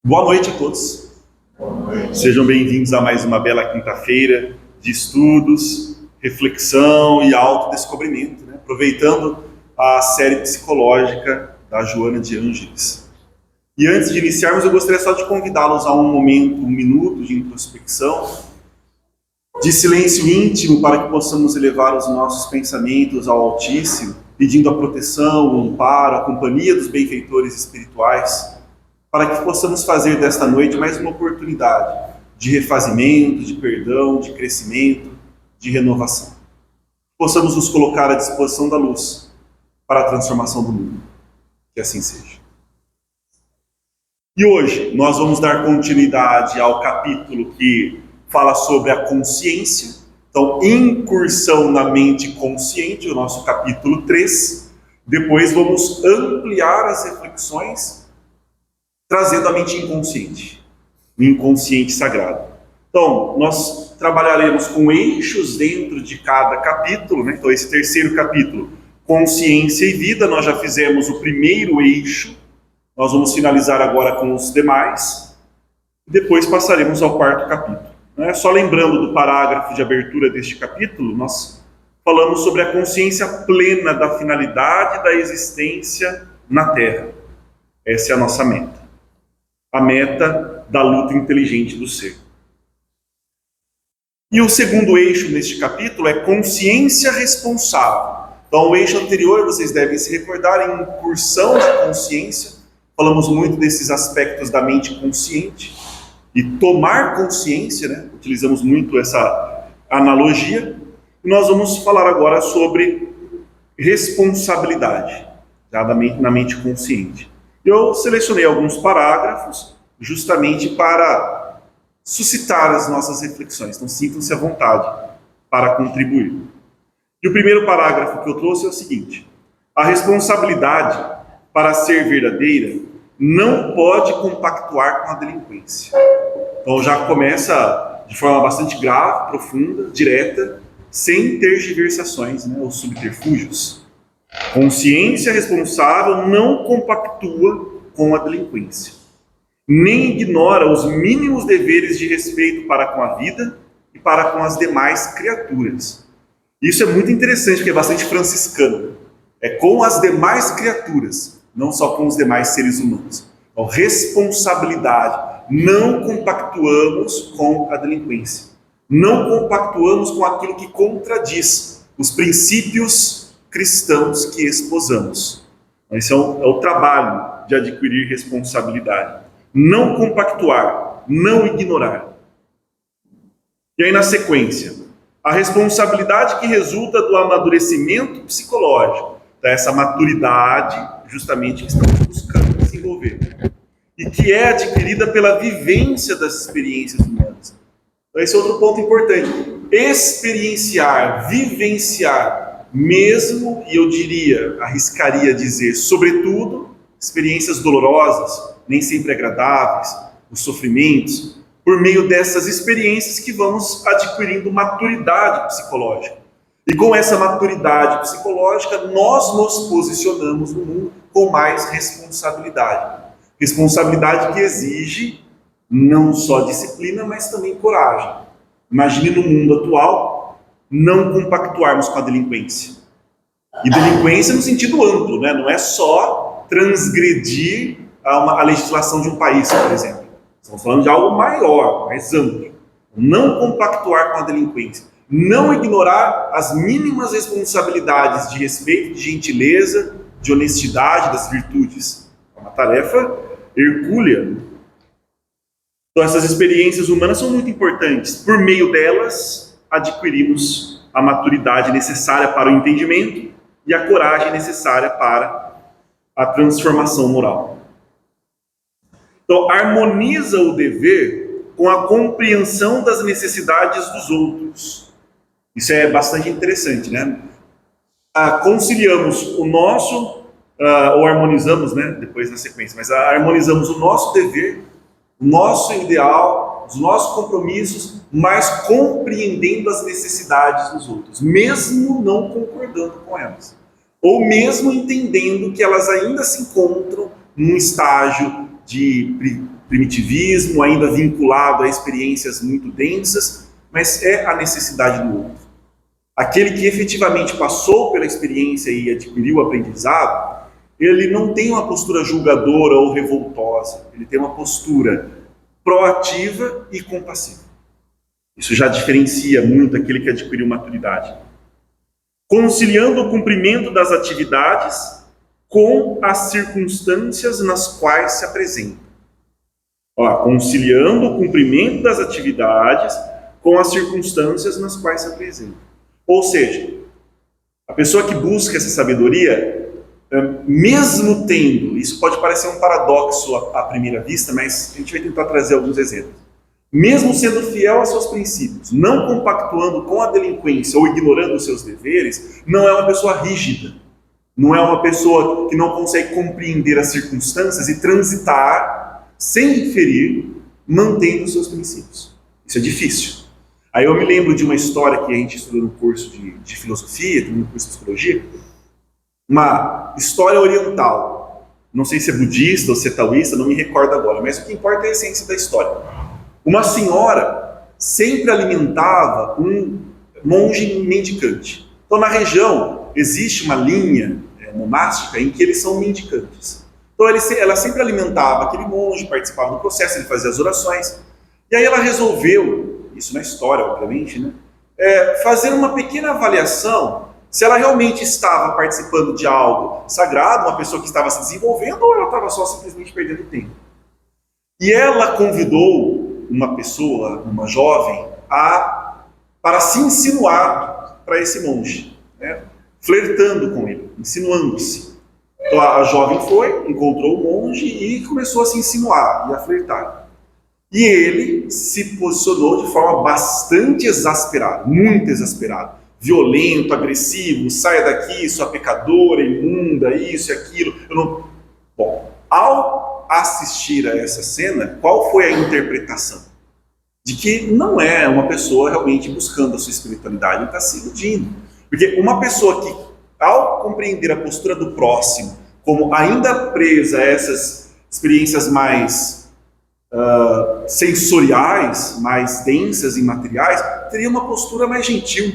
Boa noite a todos. Sejam bem-vindos a mais uma bela quinta-feira de estudos, reflexão e autodescobrimento, né? Aproveitando a série psicológica da Joana de Ângeles. E antes de iniciarmos, eu gostaria só de convidá-los a um momento, um minuto de introspecção, de silêncio íntimo, para que possamos elevar os nossos pensamentos ao Altíssimo, pedindo a proteção, o amparo, a companhia dos benfeitores espirituais, para que possamos fazer desta noite mais uma oportunidade de refazimento, de perdão, de crescimento, de renovação. Possamos nos colocar à disposição da luz para a transformação do mundo. Que assim seja. E hoje nós vamos dar continuidade ao capítulo que fala sobre a consciência. Então, incursão na mente consciente, o nosso capítulo 3. Depois vamos ampliar as reflexões trazendo a mente inconsciente, o inconsciente sagrado. Então, nós trabalharemos com eixos dentro de cada capítulo, né? Então, esse terceiro capítulo, consciência e vida, nós já fizemos o primeiro eixo, nós vamos finalizar agora com os demais, e depois passaremos ao quarto capítulo. Né? Só lembrando do parágrafo de abertura deste capítulo, nós falamos sobre a consciência plena da finalidade da existência na Terra. Essa é a nossa meta. A meta da luta inteligente do ser. E o segundo eixo neste capítulo é consciência responsável. Então, o eixo anterior, vocês devem se recordar, em incursão de consciência, falamos muito desses aspectos da mente consciente e tomar consciência, né? Utilizamos muito essa analogia. E nós vamos falar agora sobre responsabilidade, já na mente consciente. Eu selecionei alguns parágrafos justamente para suscitar as nossas reflexões. Então, sintam-se à vontade para contribuir. E o primeiro parágrafo que eu trouxe é o seguinte: a responsabilidade, para ser verdadeira, não pode compactuar com a delinquência. Então, já começa de forma bastante grave, profunda, direta, sem tergiversações, né, ou subterfúgios. Consciência responsável não compactua com a delinquência, nem ignora os mínimos deveres de respeito para com a vida e para com as demais criaturas. Isso é muito interessante, porque é bastante franciscano. É com as demais criaturas, não só com os demais seres humanos. Então, responsabilidade. Não compactuamos com a delinquência. Não compactuamos com aquilo que contradiz os princípios cristãos que esposamos. Esse é o trabalho de adquirir responsabilidade. Não compactuar, não ignorar. E aí, na sequência, a responsabilidade que resulta do amadurecimento psicológico, dessa maturidade justamente que estamos buscando desenvolver, e que é adquirida pela vivência das experiências humanas. Então, esse é outro ponto importante. Experienciar, vivenciar, mesmo, e eu diria, arriscaria dizer, sobretudo, experiências dolorosas, nem sempre agradáveis, os sofrimentos, por meio dessas experiências que vamos adquirindo maturidade psicológica. E com essa maturidade psicológica, nós nos posicionamos no mundo com mais responsabilidade. Responsabilidade que exige não só disciplina, mas também coragem. Imagine no mundo atual, não compactuarmos com a delinquência. E delinquência no sentido amplo, né? Não é só transgredir a legislação de um país, por exemplo. Estamos falando de algo maior, mais amplo. Não compactuar com a delinquência. Não ignorar as mínimas responsabilidades de respeito, de gentileza, de honestidade, das virtudes. É uma tarefa hercúlea. Então, essas experiências humanas são muito importantes. Por meio delas, adquirimos a maturidade necessária para o entendimento e a coragem necessária para a transformação moral. Então, harmoniza o dever com a compreensão das necessidades dos outros. Isso é bastante interessante, né? Conciliamos o nosso, ou harmonizamos, né? Depois na sequência, mas harmonizamos o nosso dever, o nosso ideal, os nossos compromissos, mas compreendendo as necessidades dos outros, mesmo não concordando com elas, ou mesmo entendendo que elas ainda se encontram num estágio de primitivismo, ainda vinculado a experiências muito densas, mas é a necessidade do outro. Aquele que efetivamente passou pela experiência e adquiriu o aprendizado, ele não tem uma postura julgadora ou revoltosa, ele tem uma postura proativa e compassiva. Isso já diferencia muito aquele que adquiriu maturidade. Conciliando o cumprimento das atividades com as circunstâncias nas quais se apresenta. Conciliando o cumprimento das atividades com as circunstâncias nas quais se apresenta. Ou seja, a pessoa que busca essa sabedoria, mesmo tendo, isso pode parecer um paradoxo à primeira vista, mas a gente vai tentar trazer alguns exemplos. Mesmo sendo fiel a seus princípios, não compactuando com a delinquência ou ignorando os seus deveres, não é uma pessoa rígida, não é uma pessoa que não consegue compreender as circunstâncias e transitar sem ferir, mantendo os seus princípios. Isso é difícil. Aí eu me lembro de uma história que a gente estudou no curso de filosofia, no curso de psicologia, uma história oriental. Não sei se é budista ou se é taoísta, não me recordo agora, mas o que importa é a essência da história. Uma senhora sempre alimentava um monge mendicante. Então, na região, existe uma linha monástica em que eles são mendicantes. Então, ela sempre alimentava aquele monge, participava do processo, ele fazia as orações. E aí ela resolveu, isso na história, obviamente, né, fazer uma pequena avaliação se ela realmente estava participando de algo sagrado, uma pessoa que estava se desenvolvendo, ou ela estava só simplesmente perdendo tempo. E ela convidou uma pessoa, uma jovem, para se insinuar para esse monge, né? Flertando com ele, insinuando-se. Então a jovem foi, encontrou o monge e começou a se insinuar e a flertar. E ele se posicionou de forma bastante exasperada, muito exasperada, violento, agressivo, saia daqui, sua pecadora, imunda, isso e aquilo. Bom, ao assistir a essa cena, qual foi a interpretação? De que não é uma pessoa realmente buscando a sua espiritualidade, ele está se iludindo. Porque uma pessoa que, ao compreender a postura do próximo, como ainda presa a essas experiências mais sensoriais, mais densas e materiais, teria uma postura mais gentil.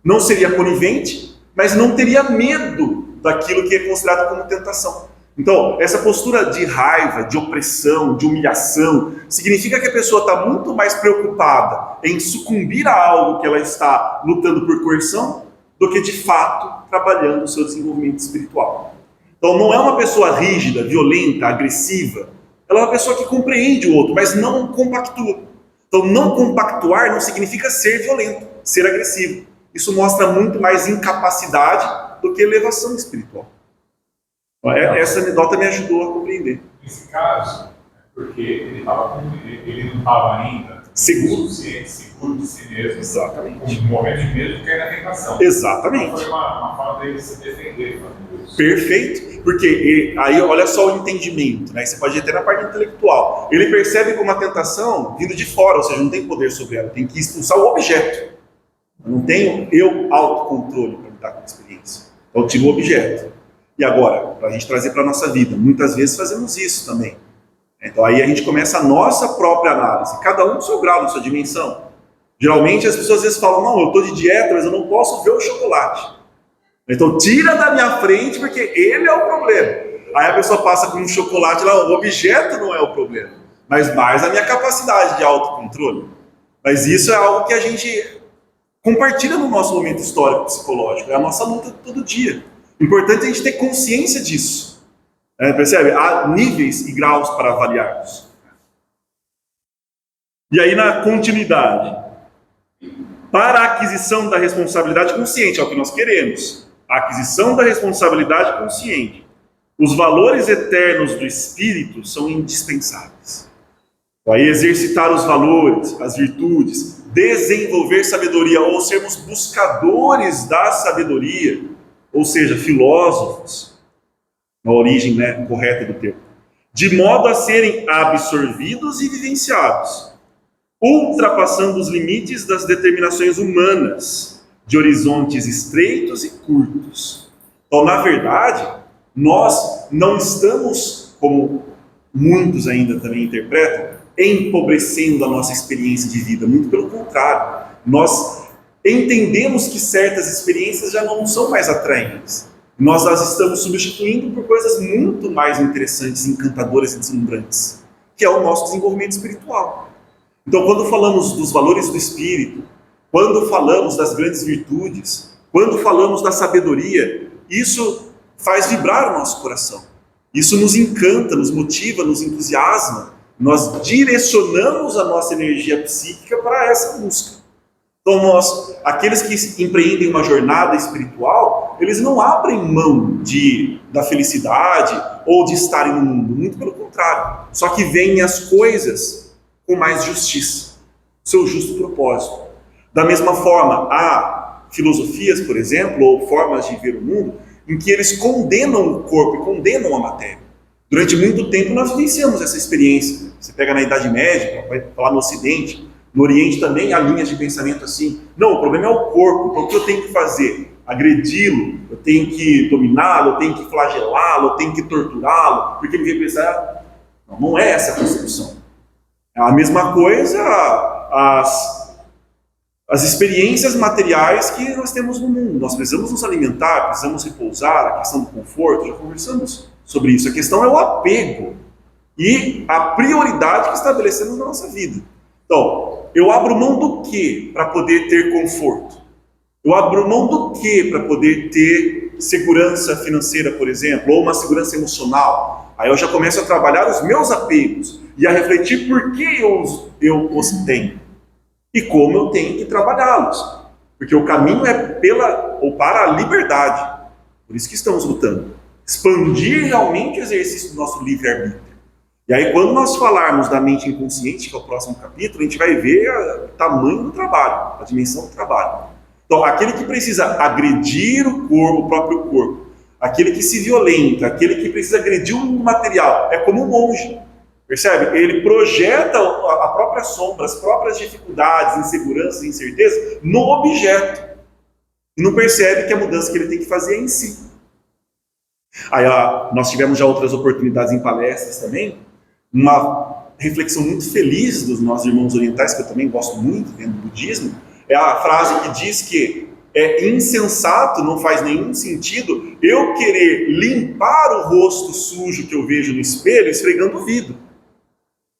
Não seria conivente, mas não teria medo daquilo que é considerado como tentação. Então, essa postura de raiva, de opressão, de humilhação, significa que a pessoa está muito mais preocupada em sucumbir a algo que ela está lutando por coerção, do que de fato trabalhando o seu desenvolvimento espiritual. Então, não é uma pessoa rígida, violenta, agressiva. Ela é uma pessoa que compreende o outro, mas não compactua. Então, não compactuar não significa ser violento, ser agressivo. Isso mostra muito mais incapacidade do que elevação espiritual. Essa anedota me ajudou a compreender. Nesse caso, porque ele não estava ainda seguro de si mesmo. Exatamente. Com um momento de medo de cair na tentação. Exatamente. Então foi uma forma dele se defender fazendo isso. Perfeito. Porque aí olha só o entendimento, né? Você pode ir até na parte intelectual. Ele percebe como uma tentação vindo de fora, ou seja, não tem poder sobre ela, tem que expulsar o objeto. Eu não tenho autocontrole para lidar com a experiência. Então eu tiro o objeto. E agora, para a gente trazer para a nossa vida, muitas vezes fazemos isso também. Então aí a gente começa a nossa própria análise, cada um no seu grau, na sua dimensão. Geralmente as pessoas às vezes falam, não, eu estou de dieta, mas eu não posso ver o chocolate. Então tira da minha frente, porque ele é o problema. Aí a pessoa passa com um chocolate lá, o objeto não é o problema, mas mais a minha capacidade de autocontrole. Mas isso é algo que a gente compartilha no nosso momento histórico psicológico, é a nossa luta todo dia. Importante a gente ter consciência disso. Percebe? Há níveis e graus para avaliarmos. E aí na continuidade, para a aquisição da responsabilidade consciente, é o que nós queremos. A aquisição da responsabilidade consciente. Os valores eternos do espírito são indispensáveis. Aí exercitar os valores, as virtudes, desenvolver sabedoria, ou sermos buscadores da sabedoria, ou seja, filósofos, na origem, né, correta do termo, de modo a serem absorvidos e vivenciados, ultrapassando os limites das determinações humanas, de horizontes estreitos e curtos. Então, na verdade, nós não estamos, como muitos ainda também interpretam, empobrecendo a nossa experiência de vida. Muito pelo contrário, nós entendemos que certas experiências já não são mais atraentes. Nós as estamos substituindo por coisas muito mais interessantes, encantadoras e deslumbrantes, que é o nosso desenvolvimento espiritual. Então, quando falamos dos valores do espírito, quando falamos das grandes virtudes, quando falamos da sabedoria, isso faz vibrar o nosso coração. Isso nos encanta, nos motiva, nos entusiasma. Nós direcionamos a nossa energia psíquica para essa busca. Então, aqueles que empreendem uma jornada espiritual, eles não abrem mão da felicidade ou de estarem no mundo, muito pelo contrário. Só que veem as coisas com mais justiça, seu justo propósito. Da mesma forma, há filosofias, por exemplo, ou formas de ver o mundo, em que eles condenam o corpo e condenam a matéria. Durante muito tempo nós vivenciamos essa experiência. Você pega na Idade Média, vai falar no Ocidente, no Oriente também há linhas de pensamento assim. Não, o problema é o corpo, então o que eu tenho que fazer? Agredi-lo, eu tenho que dominá-lo, eu tenho que flagelá-lo, eu tenho que torturá-lo, porque ele vem pensar, não é essa a concepção. É a mesma coisa as experiências materiais que nós temos no mundo. Nós precisamos nos alimentar, precisamos repousar, a questão do conforto, já conversamos sobre isso. A questão é o apego e a prioridade que estabelecemos na nossa vida. Então, eu abro mão do que para poder ter conforto? Eu abro mão do que para poder ter segurança financeira, por exemplo, ou uma segurança emocional? Aí eu já começo a trabalhar os meus apegos e a refletir por que eu os tenho e como eu tenho que trabalhá-los. Porque o caminho é para a liberdade. Por isso que estamos lutando. Expandir realmente o exercício do nosso livre-arbítrio. E aí, quando nós falarmos da mente inconsciente, que é o próximo capítulo, a gente vai ver o tamanho do trabalho, a dimensão do trabalho. Então, aquele que precisa agredir o próprio corpo, aquele que se violenta, aquele que precisa agredir um material, é como um monge. Percebe? Ele projeta a própria sombra, as próprias dificuldades, inseguranças, incertezas no objeto. E não percebe que a mudança que ele tem que fazer é em si. Aí, nós tivemos já outras oportunidades em palestras também, uma reflexão muito feliz dos nossos irmãos orientais, que eu também gosto muito dentro do budismo, é a frase que diz que é insensato, não faz nenhum sentido eu querer limpar o rosto sujo que eu vejo no espelho esfregando o vidro.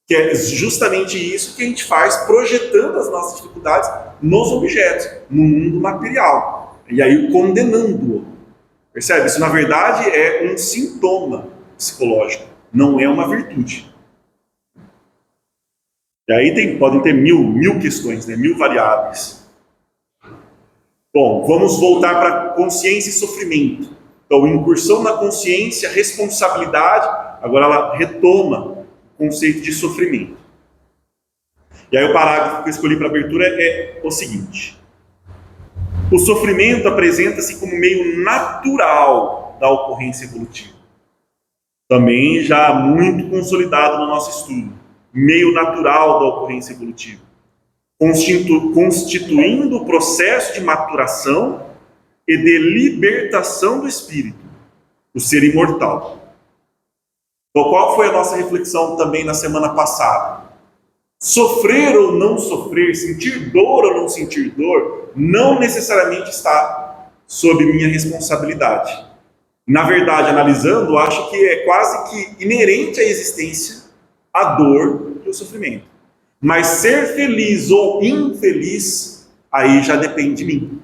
Que é justamente isso que a gente faz projetando as nossas dificuldades nos objetos, no mundo material. E aí condenando-o. Percebe? Isso na verdade é um sintoma psicológico, não é uma virtude. E aí podem ter mil questões, né? 1000 variáveis. Bom, vamos voltar para consciência e sofrimento. Então, incursão na consciência, responsabilidade, agora ela retoma o conceito de sofrimento. E aí o parágrafo que eu escolhi para abertura é o seguinte: o sofrimento apresenta-se como meio natural da ocorrência evolutiva. Também já muito consolidado no nosso estudo. Meio natural da ocorrência evolutiva. Constituindo o processo de maturação e de libertação do espírito, o ser imortal. Então, qual foi a nossa reflexão também na semana passada? Sofrer ou não sofrer, sentir dor ou não sentir dor, não necessariamente está sob minha responsabilidade. Na verdade, analisando, acho que é quase que inerente à existência a dor e o sofrimento. Mas ser feliz ou infeliz, aí já depende de mim.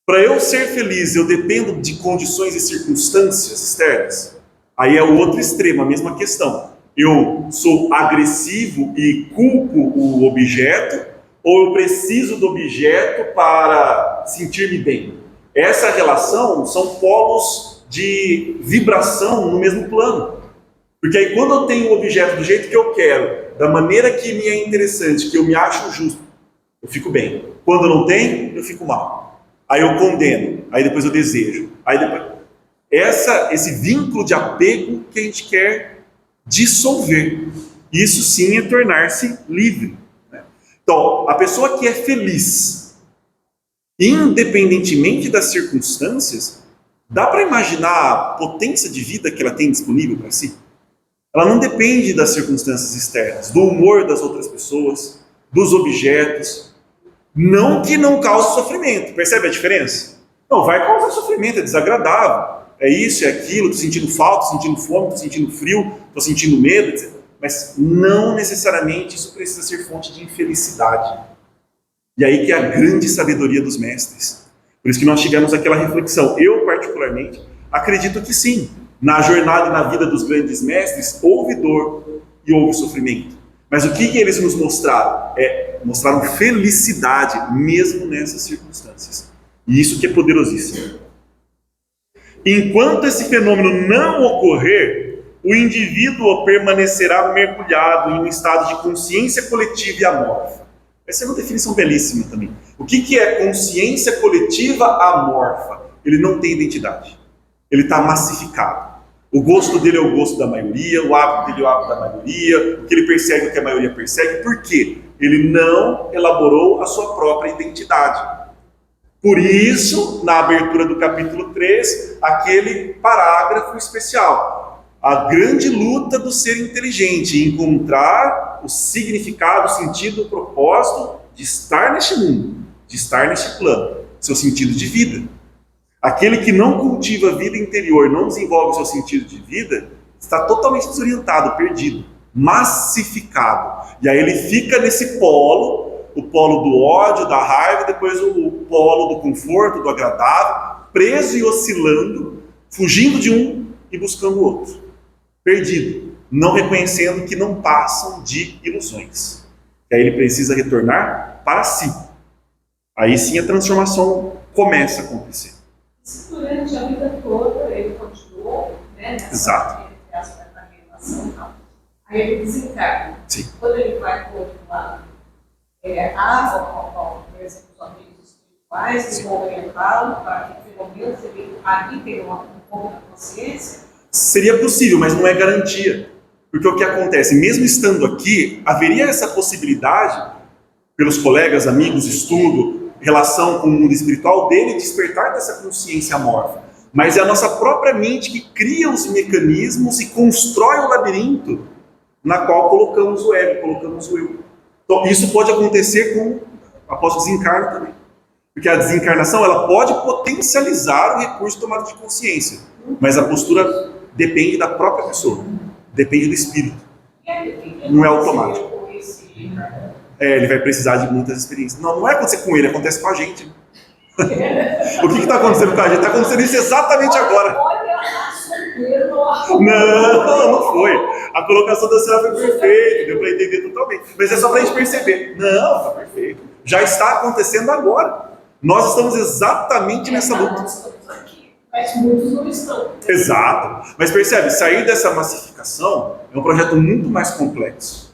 Para eu ser feliz, eu dependo de condições e circunstâncias externas. Aí é o outro extremo, a mesma questão. Eu sou agressivo e culpo o objeto, ou eu preciso do objeto para sentir-me bem? Essa relação são polos de vibração no mesmo plano. Porque aí quando eu tenho o objeto do jeito que eu quero, da maneira que me é interessante, que eu me acho justo, eu fico bem. Quando eu não tenho, eu fico mal. Aí eu condeno, aí depois eu desejo. Aí depois... Esse vínculo de apego que a gente quer dissolver. Isso sim é tornar-se livre. Então, a pessoa que é feliz, independentemente das circunstâncias, dá para imaginar a potência de vida que ela tem disponível para si? Ela não depende das circunstâncias externas, do humor das outras pessoas, dos objetos. Não que não cause sofrimento. Percebe a diferença? Não, vai causar sofrimento, é desagradável. É isso, é aquilo, estou sentindo falta, estou sentindo fome, estou sentindo frio, estou sentindo medo, etc. Mas não necessariamente isso precisa ser fonte de infelicidade. E aí que é a grande sabedoria dos mestres. Por isso que nós tivemos aquela reflexão. Eu, particularmente, acredito que sim. Na jornada e na vida dos grandes mestres, houve dor e houve sofrimento. Mas o que eles nos mostraram? Mostraram felicidade, mesmo nessas circunstâncias. E isso que é poderosíssimo. Enquanto esse fenômeno não ocorrer, o indivíduo permanecerá mergulhado em um estado de consciência coletiva e amorfa. Essa é uma definição belíssima também. O que é consciência coletiva amorfa? Ele não tem identidade. Ele está massificado. O gosto dele é o gosto da maioria, o hábito dele é o hábito da maioria, o que ele persegue é o que a maioria persegue. Por quê? Ele não elaborou a sua própria identidade. Por isso, na abertura do capítulo 3, aquele parágrafo especial. A grande luta do ser inteligente, encontrar o significado, o sentido, o propósito de estar neste mundo, de estar neste plano, seu sentido de vida. Aquele que não cultiva a vida interior, não desenvolve o seu sentido de vida, está totalmente desorientado, perdido, massificado. E aí ele fica nesse polo, o polo do ódio, da raiva, depois o polo do conforto, do agradável, preso e oscilando, fugindo de um e buscando o outro. Perdido, não reconhecendo que não passam de ilusões. E aí ele precisa retornar para si. Aí sim a transformação começa a acontecer. Durante a vida toda ele continuou, né? Exato. Na relação e tal. Aí ele desencarna. Sim. Quando ele vai para o outro lado, por exemplo, os amigos espirituais que vão orientá-lo para que pelo menos ele ali tenha um pouco de consciência. Seria possível, mas não é garantia. Porque o que acontece, mesmo estando aqui, haveria essa possibilidade, pelos colegas, amigos, estudo, relação com o mundo espiritual dele, despertar dessa consciência amorfa. Mas é a nossa própria mente que cria os mecanismos e constrói o labirinto na qual colocamos o ego, colocamos o eu. Então isso pode acontecer após o desencarno também. Porque a desencarnação ela pode potencializar o recurso de tomada de consciência. Mas a postura depende da própria pessoa. Depende do espírito. Não é automático. Ele vai precisar de muitas experiências. Não vai acontecer com ele, acontece com a gente. O que está acontecendo com a gente? Está acontecendo isso exatamente agora. Não foi. A colocação da senhora foi perfeita, deu para entender totalmente. Mas é só para a gente perceber. Não, está perfeito. Já está acontecendo agora. Nós estamos exatamente nessa luta. Mas muitos não estão. Exato. Mas percebe, sair dessa massificação é um projeto muito mais complexo.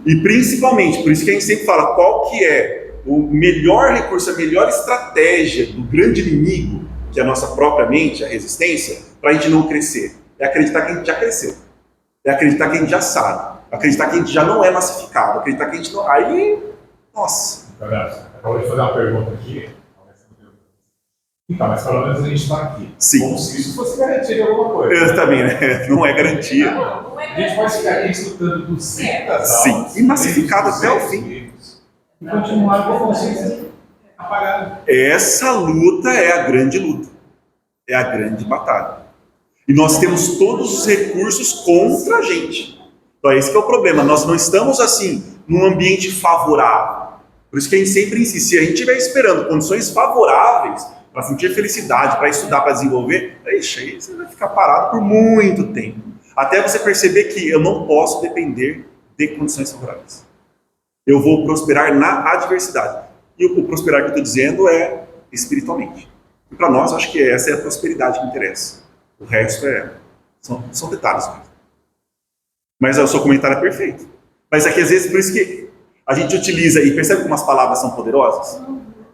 E principalmente, por isso que a gente sempre fala qual que é o melhor recurso, a melhor estratégia do grande inimigo, que é a nossa própria mente, a resistência, para a gente não crescer. É acreditar que a gente já cresceu. É acreditar que a gente já sabe. Acreditar que a gente já não é massificado. Acreditar que a gente não... Aí, nossa. Acabou de fazer uma pergunta aqui. Então, mas pelo menos a gente está aqui. Sim. Como se isso fosse garantia de alguma coisa. Eu também, né? Não é garantia. Não é A gente pode ficar aqui escutando 200 Sim, aulas, e massificado até o fim. livros, e continuar com a consciência apagada. Essa luta é a grande luta. É a grande batalha. E nós temos todos os recursos contra a gente. Então esse que é o problema. Nós não estamos assim, num ambiente favorável. Por isso que a gente sempre insiste. Se a gente estiver esperando condições favoráveis para sentir felicidade, para estudar, para desenvolver, aí você vai ficar parado por muito tempo. Até você perceber que eu não posso depender de condições favoráveis. Eu vou prosperar na adversidade. E o prosperar que eu estou dizendo é espiritualmente. E para nós, acho que essa é a prosperidade que interessa. O resto são detalhes mesmo. Mas o seu comentário é perfeito. Mas é que às vezes, por isso que a gente utiliza, e percebe como as palavras são poderosas?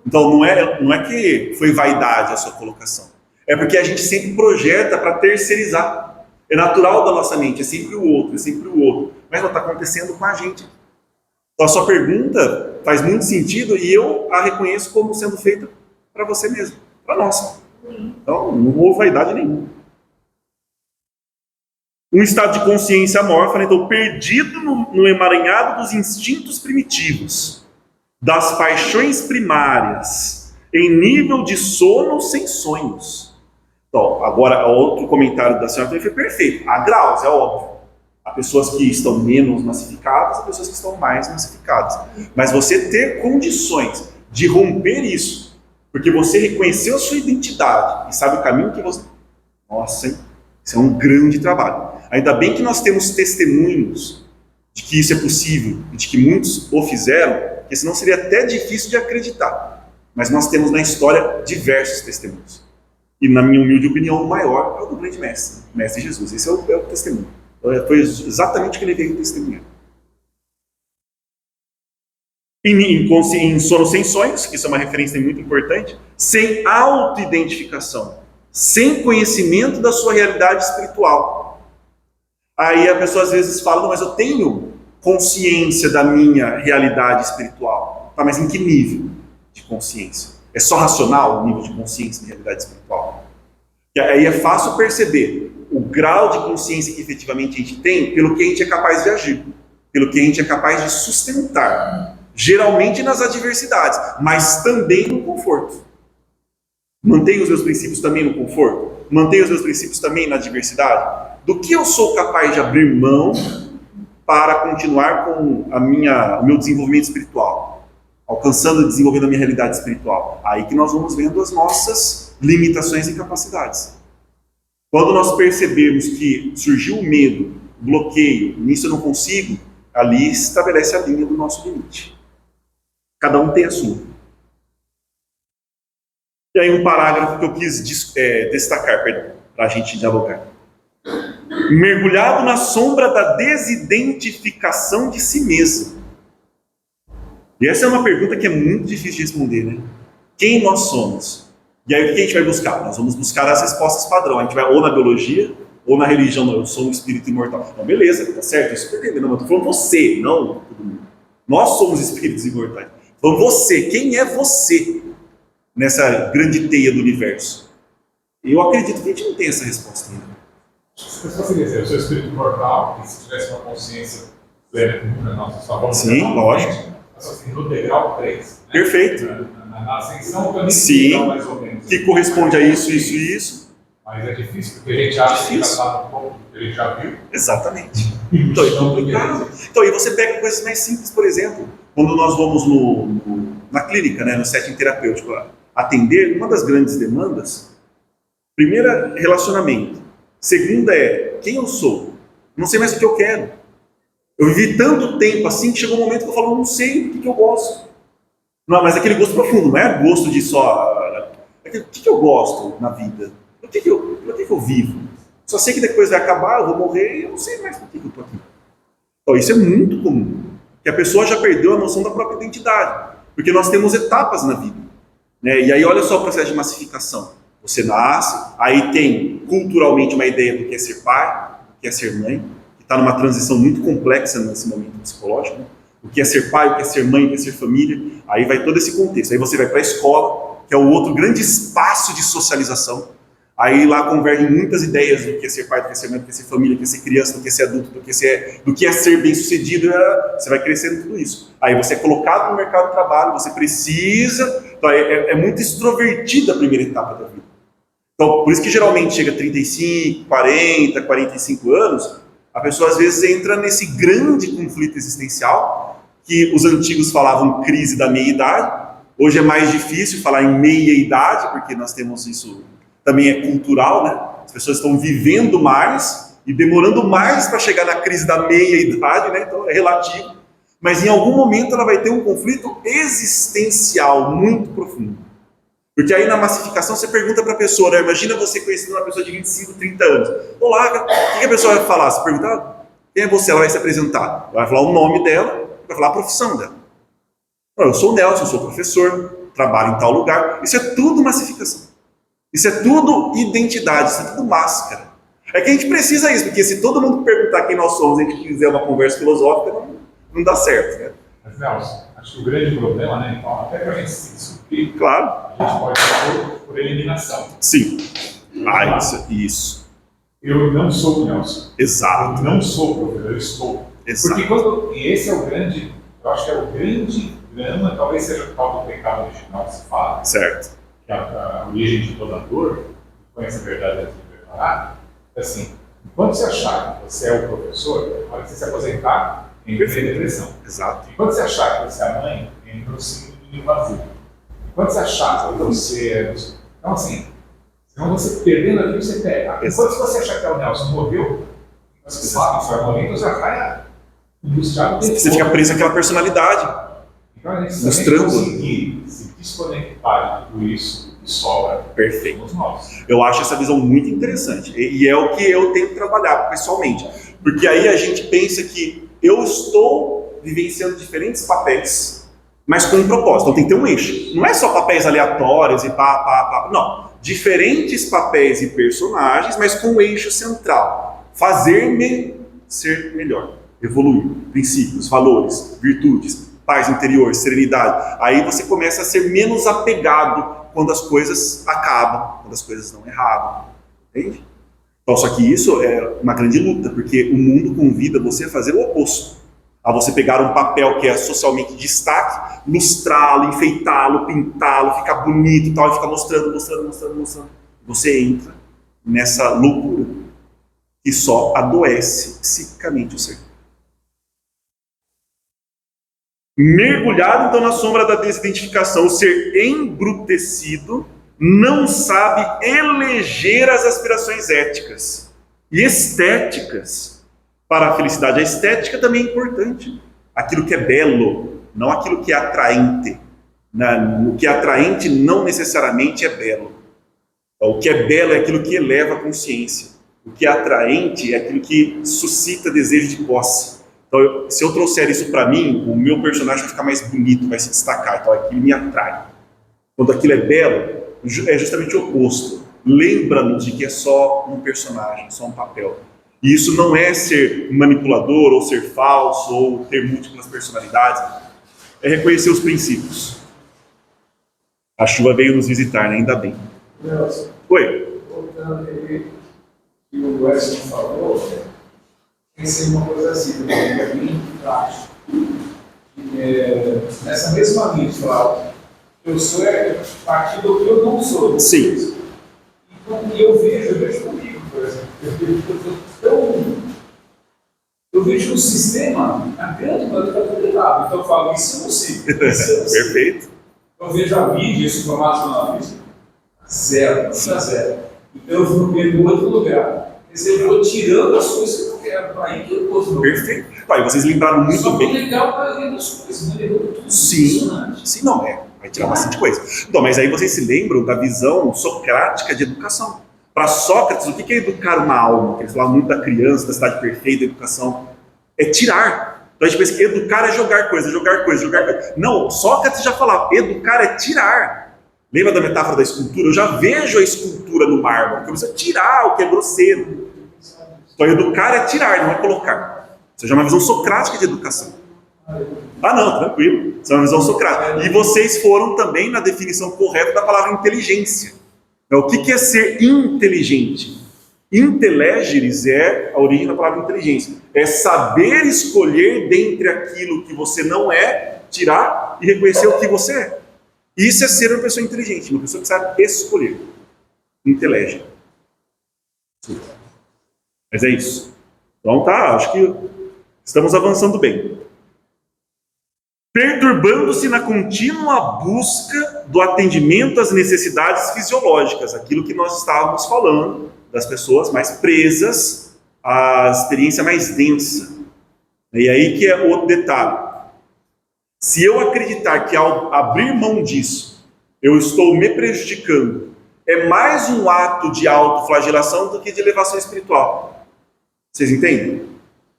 Então não é que foi vaidade a sua colocação. É porque a gente sempre projeta para terceirizar. É natural da nossa mente, é sempre o outro, é sempre o outro. Mas não está acontecendo com a gente. Então a sua pergunta faz muito sentido e eu a reconheço como sendo feita para você mesmo, para nós. Então não houve vaidade nenhuma. Um estado de consciência amorfa, né? Então, perdido no emaranhado dos instintos primitivos, das paixões primárias, em nível de sono sem sonhos. Então, agora, outro comentário da senhora também foi perfeito. Há graus, é óbvio. Há pessoas que estão menos massificadas, há pessoas que estão mais massificadas. Mas você ter condições de romper isso, porque você reconheceu a sua identidade e sabe o caminho que você... Nossa, hein? Isso é um grande trabalho. Ainda bem que nós temos testemunhos de que isso é possível e de que muitos o fizeram, porque senão seria até difícil de acreditar. Mas nós temos na história diversos testemunhos. E na minha humilde opinião, o maior é o do grande mestre, Mestre Jesus. Esse é o testemunho. Foi exatamente o que ele veio testemunhar. Em sono sem sonhos, que isso é uma referência muito importante, sem auto-identificação, sem conhecimento da sua realidade espiritual. Aí a pessoa às vezes fala, não, mas eu tenho consciência da minha realidade espiritual. Tá, mas em que nível de consciência? É só racional o nível de consciência da realidade espiritual? E aí é fácil perceber o grau de consciência que efetivamente a gente tem pelo que a gente é capaz de agir, pelo que a gente é capaz de sustentar. Geralmente nas adversidades, mas também no conforto. Mantenho os meus princípios também no conforto? Mantenho os meus princípios também na adversidade? Do que eu sou capaz de abrir mão para continuar com o meu desenvolvimento espiritual? Alcançando e desenvolvendo a minha realidade espiritual. Aí que nós vamos vendo as nossas limitações e capacidades. Quando nós percebermos que surgiu o medo, o bloqueio, nisso eu não consigo, ali estabelece a linha do nosso limite. Cada um tem a sua. E aí um parágrafo que eu quis destacar, para a gente dialogar. Mergulhado na sombra da desidentificação de si mesmo. E essa é uma pergunta que é muito difícil de responder, né? Quem nós somos? E aí o que a gente vai buscar? Nós vamos buscar as respostas padrão. A gente vai ou na biologia, ou na religião. Não, eu sou um espírito imortal. Então, beleza, tá certo, eu super entendo. Não, eu estou falando você, não todo mundo. Nós somos espíritos imortais. Então você, quem é você nessa grande teia do universo? Eu acredito que a gente não tem essa resposta ainda. Você só queria dizer, eu sou espírito imortal, e se tivesse uma consciência plena na nossa favor, sim, lógico. Assim, no degrau 3. Né? Perfeito. Na ascensão também, sim, mais ou menos. Que corresponde a isso, isso e isso. Mas é difícil, porque a gente acha que já está um pouco, que ele já viu. Exatamente. Então é complicado. Então, aí você pega coisas mais simples, por exemplo, quando nós vamos na clínica, né, no setting terapêutico, atender, uma das grandes demandas, primeira, relacionamento. Segunda é, quem eu sou? Não sei mais o que eu quero. Eu vivi tanto tempo assim que chegou um momento que eu falo, não sei o que eu gosto. Não, mas aquele gosto profundo, não é gosto de só... o que eu gosto na vida? Por que eu vivo? Só sei que depois vai acabar, eu vou morrer e eu não sei mais por que eu estou aqui. Então isso é muito comum. Que a pessoa já perdeu a noção da própria identidade. Porque nós temos etapas na vida. Né? E aí olha só o processo de massificação. Você nasce, aí tem culturalmente uma ideia do que é ser pai, do que é ser mãe, que está numa transição muito complexa nesse momento psicológico, né? O que é ser pai, o que é ser mãe, o que é ser família, aí vai todo esse contexto. Aí você vai para a escola, que é o outro grande espaço de socialização, aí lá convergem muitas ideias do que é ser pai, do que é ser mãe, do que é ser família, do que é ser criança, do que é ser adulto, do que é ser bem-sucedido, você vai crescendo tudo isso. Aí você é colocado no mercado de trabalho, você precisa, então é muito extrovertida a primeira etapa da vida. Então, por isso que geralmente chega a 35, 40, 45 anos, a pessoa às vezes entra nesse grande conflito existencial, que os antigos falavam crise da meia-idade, hoje é mais difícil falar em meia-idade, porque nós temos isso, também é cultural, né? As pessoas estão vivendo mais e demorando mais para chegar na crise da meia-idade, né? Então é relativo, mas em algum momento ela vai ter um conflito existencial muito profundo. Porque aí na massificação você pergunta para a pessoa, né? Imagina você conhecendo uma pessoa de 25, 30 anos. Olá, o que a pessoa vai falar? Você pergunta, quem é você? Ela vai se apresentar. Ela vai falar o nome dela, vai falar a profissão dela. Eu sou o Nelson, eu sou professor, trabalho em tal lugar. Isso é tudo massificação. Isso é tudo identidade, isso é tudo máscara. É que a gente precisa isso, porque se todo mundo perguntar quem nós somos e a gente quiser uma conversa filosófica, não dá certo, né? Mas, Nelson, acho que o grande problema, né? Então, até para a gente se suprir, claro, a gente pode fazer por eliminação. Sim. Ah, isso. eu não sou o Nelson. Exato. Eu não sou o professor, eu estou. Exato. Porque e esse é o grande, eu acho que é o grande drama, talvez seja o tal do pecado original que se fala, Certo. que é a origem de toda dor, conhece a verdade antes de preparar, assim, enquanto você achar que você é o professor, na hora que você se aposentar, entra em depressão. Exato. Enquanto você achar que você é a mãe, entra o síndrome do ninho vazio. Enquanto você achar que você é... Então, assim, senão você perdendo aquilo, você pega. Enquanto você achar que é o Nelson morreu, você sabe que vai morrer, então já vai angustiado. Você fica preso àquela personalidade. Então, a gente Mostrando. conseguir se desconectar de tudo isso que sobra. Perfeito. Somos nós. Eu acho essa visão muito interessante. E é o que eu tento trabalhar pessoalmente. Porque aí a gente pensa que eu estou vivenciando diferentes papéis, mas com um propósito. Então tem que ter um eixo. Não é só papéis aleatórios e pá. Não. Diferentes papéis e personagens, mas com um eixo central. Fazer-me ser melhor. Evoluir. Princípios, valores, virtudes, paz interior, serenidade. Aí você começa a ser menos apegado quando as coisas acabam, quando as coisas dão errado. Entende? Então, só que isso é uma grande luta, porque o mundo convida você a fazer o oposto. A você pegar um papel que é socialmente de destaque, lustrá-lo, enfeitá-lo, pintá-lo, ficar bonito e tal, e ficar mostrando. Você entra nessa loucura que só adoece psiquicamente o ser. Mergulhado então na sombra da desidentificação, o ser embrutecido não sabe eleger as aspirações éticas e estéticas para a felicidade. A estética também é importante. Aquilo que é belo, não aquilo que é atraente. O que é atraente não necessariamente é belo. O que é belo é aquilo que eleva a consciência. O que é atraente é aquilo que suscita desejo de posse. Então, se eu trouxer isso para mim, o meu personagem vai ficar mais bonito, vai se destacar. Então, aquilo me atrai. Quando aquilo é belo, é justamente o oposto. Lembra-nos de que é só um personagem, só um papel. E isso não é ser manipulador, ou ser falso, ou ter múltiplas personalidades. É reconhecer os princípios. A chuva veio nos visitar, né? Ainda bem. Nelson, Oi. voltando aí, que o Wesley falou, pensei uma coisa assim, porque é bem prático. Nessa mesma linha de falar, eu sou aquilo que eu não sou. Sim. Então, eu vejo comigo, por exemplo. Eu vejo o sistema, a grande maioria está tudo errado. Então eu falo, isso eu não sei. Perfeito. Eu vejo a mídia, esse formato na mídia, zero. Então eu vou ver em outro lugar. Quer dizer, eu vou tirando as coisas que eu quero, para ir que eu posso. Perfeito. Pai, vocês lembraram muito só bem. legal para ver as coisas, não é tudo Sim, não é. Vai tirar bastante coisa. Então, mas aí vocês se lembram da visão socrática de educação. Para Sócrates, o que é educar uma alma? Eles falavam muito da criança, da cidade perfeita, da educação. É tirar. Então a gente pensa que educar é jogar coisa. Não, Sócrates já falava, educar é tirar. Lembra da metáfora da escultura? Eu já vejo a escultura no mármore, porque eu preciso tirar o que é grosseiro. Então educar é tirar, não é colocar. Ou seja, é uma visão socrática de educação. Ah não, tranquilo. Isso é uma visão socrática. E vocês foram também na definição correta da palavra inteligência. Então, o que é ser inteligente? Intelegeres é a origem da palavra inteligência. É saber escolher dentre aquilo que você não é, tirar e reconhecer o que você é. Isso é ser uma pessoa inteligente, uma pessoa que sabe escolher. Intelige. Mas é isso. Então tá, acho que estamos avançando bem. Perturbando-se na contínua busca do atendimento às necessidades fisiológicas, aquilo que nós estávamos falando, das pessoas mais presas à experiência mais densa. E aí que é outro detalhe. Se eu acreditar que ao abrir mão disso, eu estou me prejudicando, é mais um ato de autoflagelação do que de elevação espiritual. Vocês entendem?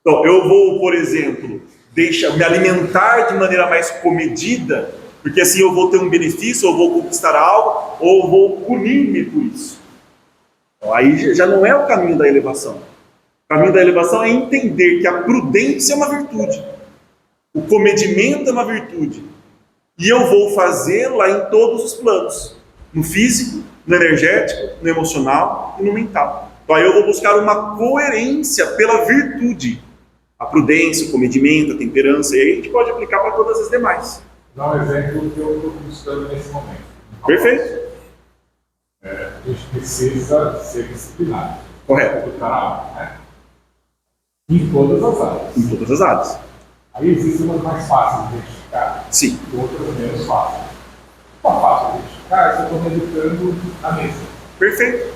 Então, eu vou, por exemplo, me alimentar de maneira mais comedida, porque assim eu vou ter um benefício, ou vou conquistar algo, ou vou punir-me por isso. Então, aí já não é o caminho da elevação. O caminho da elevação é entender que a prudência é uma virtude, o comedimento é uma virtude, e eu vou fazê-la em todos os planos, no físico, no energético, no emocional e no mental. Então aí eu vou buscar uma coerência pela virtude. A prudência, o comedimento, a temperança, e aí a gente pode aplicar para todas as demais. Dá um exemplo que eu estou buscando nesse momento. Perfeito. A gente precisa ser disciplinado. Correto. Do canal, né? Em todas as áreas. Em todas as áreas. Aí existem umas mais fáceis de identificar, Sim. e outras menos fáceis. Uma fácil de identificar é se eu estou meditando na mesa. Perfeito.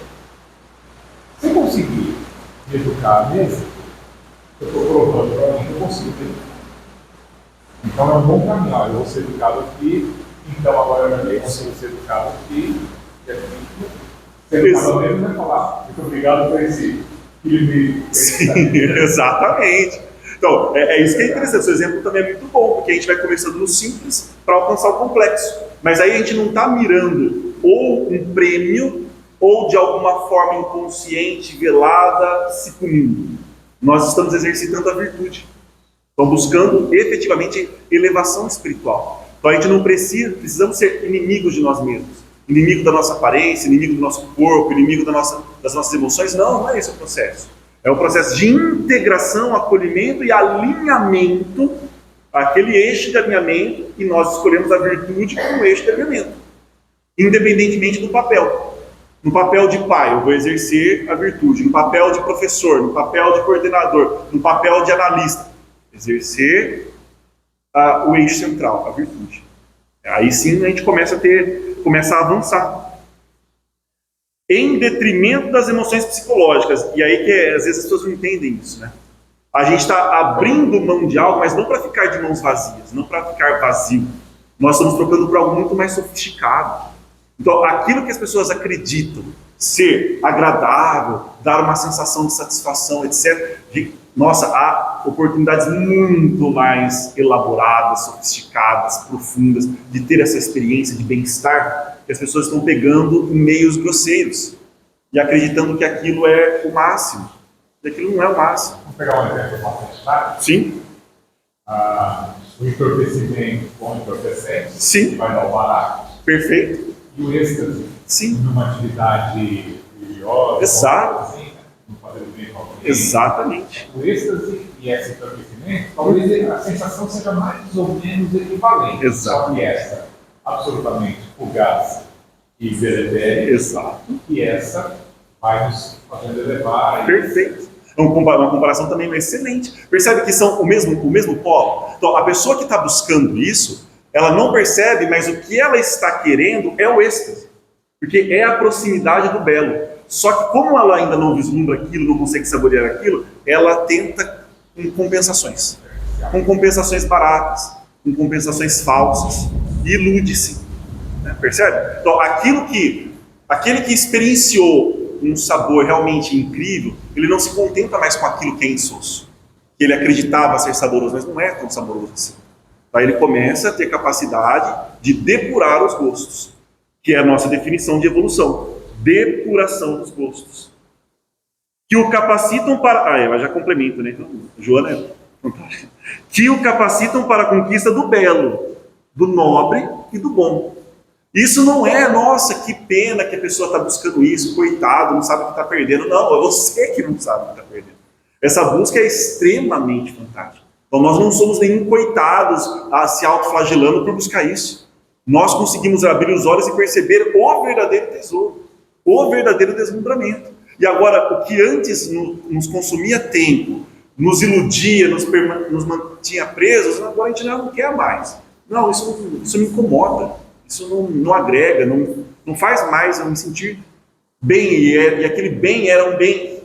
Se eu conseguir me educar à mesa, eu estou provando para mim que eu consigo meditar. Então é um bom caminho. Eu vou ser educado aqui, então agora eu também consigo ser educado aqui, e aqui. Ser educado mesmo vai falar, muito obrigado por esse filme. Sim, exatamente. Então, é isso que é interessante. Seu exemplo também é muito bom, porque a gente vai começando no simples para alcançar o complexo. Mas aí a gente não está mirando ou um prêmio, ou de alguma forma inconsciente, velada, se punindo. Nós estamos exercitando a virtude. Estamos buscando efetivamente elevação espiritual. Então a gente não precisamos ser inimigos de nós mesmos. Inimigo da nossa aparência, inimigo do nosso corpo, inimigo das nossas emoções. Não é esse o processo. É um processo de integração, acolhimento e alinhamento, aquele eixo de alinhamento, e nós escolhemos a virtude como eixo de alinhamento, independentemente do papel. No papel de pai, eu vou exercer a virtude. No papel de professor, no papel de coordenador, no papel de analista, exercer o eixo central, a virtude. Aí sim a gente começa a avançar. Em detrimento das emoções psicológicas. E aí que às vezes as pessoas não entendem isso, né? A gente está abrindo mão de algo, mas não para ficar de mãos vazias, não para ficar vazio. Nós estamos trocando por algo muito mais sofisticado. Então, aquilo que as pessoas acreditam ser agradável, dar uma sensação de satisfação, etc. Nossa, há oportunidades muito mais elaboradas, sofisticadas, profundas, de ter essa experiência de bem-estar, que as pessoas estão pegando em meios grosseiros e acreditando que aquilo é o máximo. E aquilo não é o máximo. Vamos pegar um exemplo bastante prático. Sim. O entorpecimento com entorpecente, Sim. que vai dar o barato. Perfeito. E o êxtase, Sim. numa atividade religiosa, Exato. assim, né? No fazer bem com alguém. Exatamente. O êxtase e esse entorpecimento, talvez a sensação seja mais ou menos equivalente. Exato. Só que essa, absolutamente fugaz e deletéria, Exato. e essa vai nos fazendo elevar. Perfeito. Uma comparação também excelente. Percebe que são o mesmo polo? Então, a pessoa que está buscando isso, ela não percebe, mas o que ela está querendo é o êxtase. Porque é a proximidade do belo. Só que como ela ainda não vislumbra aquilo, não consegue saborear aquilo, ela tenta com compensações baratas, com compensações falsas, e ilude-se. Né? Percebe? Então, aquele que experienciou um sabor realmente incrível, ele não se contenta mais com aquilo que é insosso, que ele acreditava ser saboroso, mas não é tão saboroso assim. Aí ele começa a ter capacidade de depurar os gostos, que é a nossa definição de evolução. Depuração dos gostos. Que o capacitam para... ela já complementa, né? Então, Joana é fantástica. Que o capacitam para a conquista do belo, do nobre e do bom. Isso não é, nossa, que pena que a pessoa está buscando isso, coitado, não sabe o que está perdendo. Não, é você que não sabe o que está perdendo. Essa busca é extremamente fantástica. Então nós não somos nenhum coitados se autoflagelando por buscar isso. Nós conseguimos abrir os olhos e perceber o verdadeiro tesouro, o verdadeiro deslumbramento. E agora, o que antes nos consumia tempo, nos iludia, nos mantinha presos, agora a gente não quer mais. Não, isso me incomoda, isso não agrega, não faz mais eu me sentir bem. E aquele bem era um bem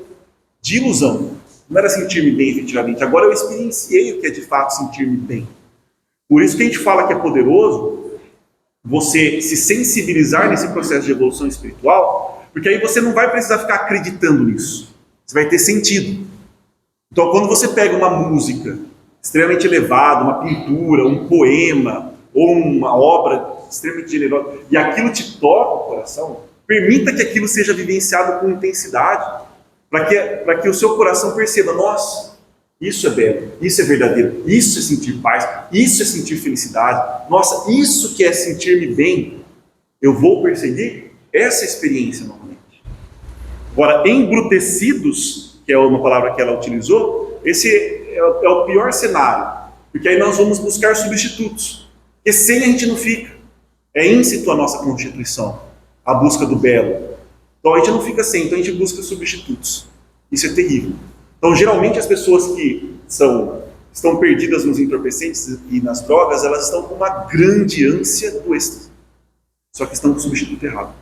de ilusão. Não era sentir-me bem efetivamente. Agora eu experienciei o que é de fato sentir-me bem. Por isso que a gente fala que é poderoso você se sensibilizar nesse processo de evolução espiritual, porque aí você não vai precisar ficar acreditando nisso. Você vai ter sentido. Então, quando você pega uma música extremamente elevada, uma pintura, um poema, ou uma obra extremamente generosa, e aquilo te toca o coração, permita que aquilo seja vivenciado com intensidade, para que o seu coração perceba, nossa, isso é belo, isso é verdadeiro, isso é sentir paz, isso é sentir felicidade, nossa, isso que é sentir-me bem, eu vou perseguir essa experiência novamente. Agora, embrutecidos, que é uma palavra que ela utilizou, esse é o pior cenário, porque aí nós vamos buscar substitutos, porque sem a gente não fica. É íncito a nossa constituição, a busca do belo. Então a gente não fica sem, então a gente busca substitutos. Isso é terrível. Então, geralmente, as pessoas que estão perdidas nos entorpecentes e nas drogas, elas estão com uma grande ânsia do êxtase. Só que estão com o substituto errado.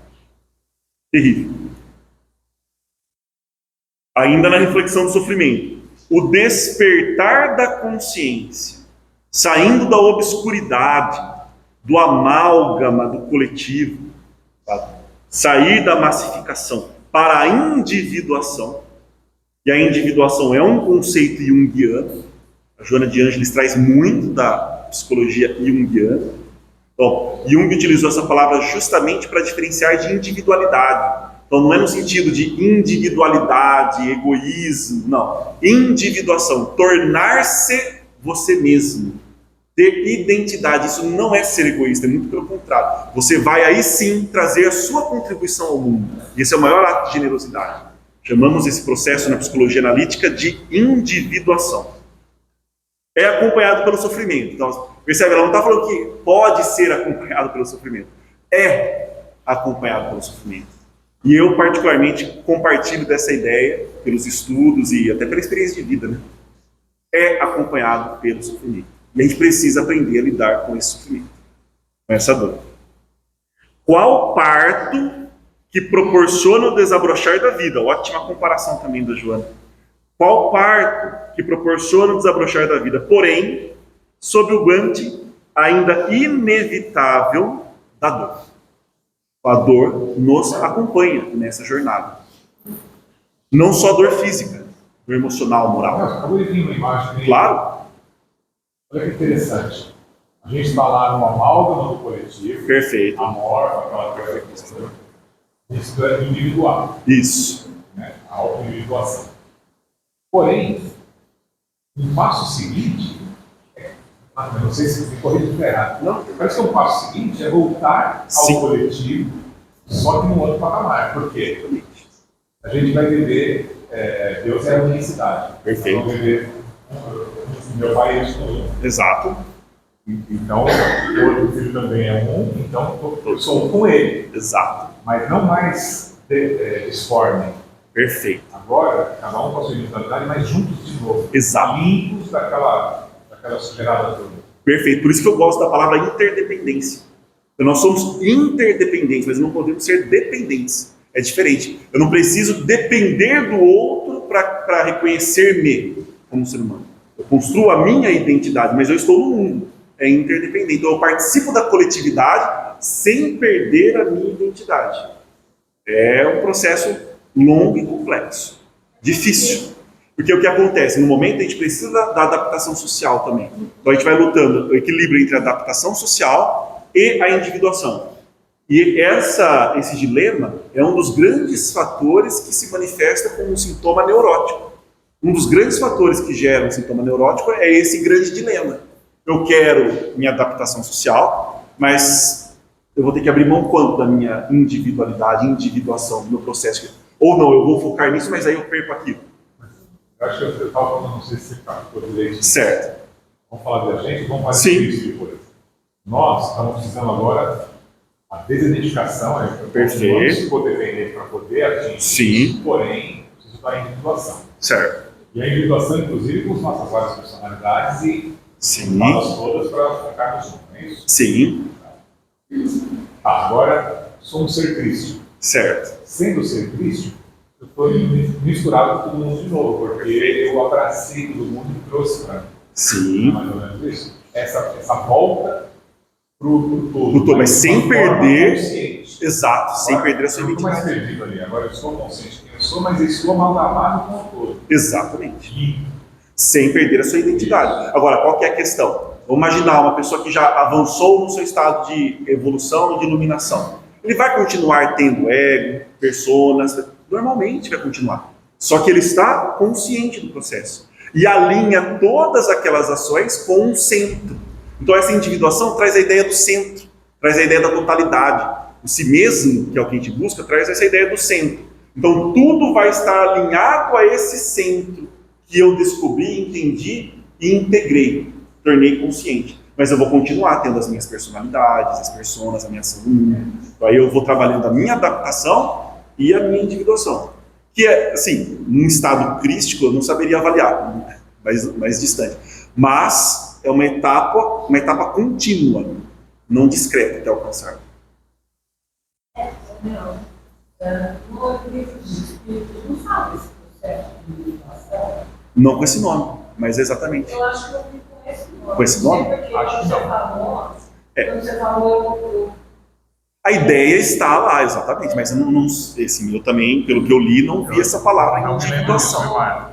Terrível. Ainda na reflexão do sofrimento. O despertar da consciência, saindo da obscuridade, do amálgama do coletivo, tá? Sair da massificação para a individuação. E a individuação é um conceito junguiano. A Joana de Ângeles traz muito da psicologia junguiana. Então, Jung utilizou essa palavra justamente para diferenciar de individualidade. Então, não é no sentido de individualidade, egoísmo, não. Individuação, tornar-se você mesmo. Ter identidade, isso não é ser egoísta, é muito pelo contrário. Você vai aí sim trazer a sua contribuição ao mundo. E esse é o maior ato de generosidade. Chamamos esse processo na psicologia analítica de individuação. É acompanhado pelo sofrimento. Então, percebe, ela não está falando que pode ser acompanhado pelo sofrimento. É acompanhado pelo sofrimento. E eu, particularmente, compartilho dessa ideia pelos estudos e até pela experiência de vida, né? É acompanhado pelo sofrimento. E a gente precisa aprender a lidar com esse sofrimento, com essa dor. Qual parto que proporciona o desabrochar da vida? Ótima comparação também da Joana. Qual parto que proporciona o desabrochar da vida? Porém, sob o guante ainda inevitável da dor. A dor nos acompanha nessa jornada. Não só dor física, dor emocional, moral. Acabou de vir uma imagem aí. Claro. Olha que interessante. A gente está lá no amálgama do coletivo. Perfeito. A morte, aquela coisa. Isso é individual. Isso. Né? A auto-individuação. Porém, o passo seguinte, eu não sei se me corrija de errado. Não. Parece que o passo seguinte é voltar ao Sim. coletivo, só que num outro patamar. Por quê? A gente vai viver, Deus é a unicidade. Perfeito. Vamos viver, meu pai é isso. Exato. Então, o filho também é um, então eu sou um com ele. Exato. Mas não mais disforme. Perfeito. Agora, cada um com a sua individualidade, mas juntos de novo. Exato. Limpos daquela sujeirada toda. Perfeito. Por isso que eu gosto da palavra interdependência. Então, nós somos interdependentes, mas não podemos ser dependentes. É diferente. Eu não preciso depender do outro para reconhecer-me como ser humano. Eu construo a minha identidade, mas eu estou no mundo. É interdependente. Então, eu participo da coletividade sem perder a minha identidade. É um processo longo e complexo. Difícil. Porque o que acontece? No momento, a gente precisa da adaptação social também. Então, a gente vai lutando o equilíbrio entre a adaptação social e a individuação. E esse dilema é um dos grandes fatores que se manifesta como um sintoma neurótico. Um dos grandes fatores que gera um sintoma neurótico é esse grande dilema. Eu quero minha adaptação social, mas eu vou ter que abrir mão quanto da minha individualidade, individuação, do meu processo. Ou não, eu vou focar nisso, mas aí eu perco aquilo. Eu acho que eu estava falando, não sei se você captou direito. Certo. Vamos falar da gente, vamos fazer Sim. isso depois. Nós estamos precisando agora a desidentificação, Perfeito. Vamos se codepender para poder atingir Sim. isso, porém, preciso da individuação. Certo. E a individuação, inclusive, com as nossas várias personalidades e Sim. elas todas para focar no som, não é isso? Sim. Tá, agora, sou um ser crístico. Certo. Sendo ser crístico, eu estou misturado com todo mundo de novo, porque eu abracei todo mundo e trouxe para mim. Sim. Mais ou menos isso. Essa volta para o todo. Do todo, mas sem de uma forma perder- consciente. Exato. Sem Agora, perder a sua eu não estou mais identidade. perdido ali. Agora eu estou consciente de quem eu sou, mas eu estou amalgamado com o todo. Exatamente. E Sem perder a sua identidade. Agora, qual que é a questão? Vamos imaginar uma pessoa que já avançou no seu estado de evolução e de iluminação. Ele vai continuar tendo ego, personas, normalmente vai continuar. Só que ele está consciente do processo. E alinha todas aquelas ações com um centro. Então essa individuação traz a ideia do centro, traz a ideia da totalidade. O si mesmo, que é o que a gente busca, traz essa ideia do centro. Então tudo vai estar alinhado a esse centro que eu descobri, entendi e integrei, tornei consciente. Mas eu vou continuar tendo as minhas personalidades, as personas, a minha ação. Aí eu vou trabalhando a minha adaptação e a minha individuação. Que é, assim, num estado crístico eu não saberia avaliar, mais distante. Mas é uma etapa contínua, não discreta até alcançar. Não. No livro dos Espíritos não fala esse processo de individuação. Não com esse nome, mas exatamente. Eu acho que eu vi com esse nome. Com esse nome? Porque Acho que quando não. quando você falou, A ideia está lá, exatamente, mas eu não assim, eu também, pelo que eu li, não vi essa palavra Não me lembro disso, individuação.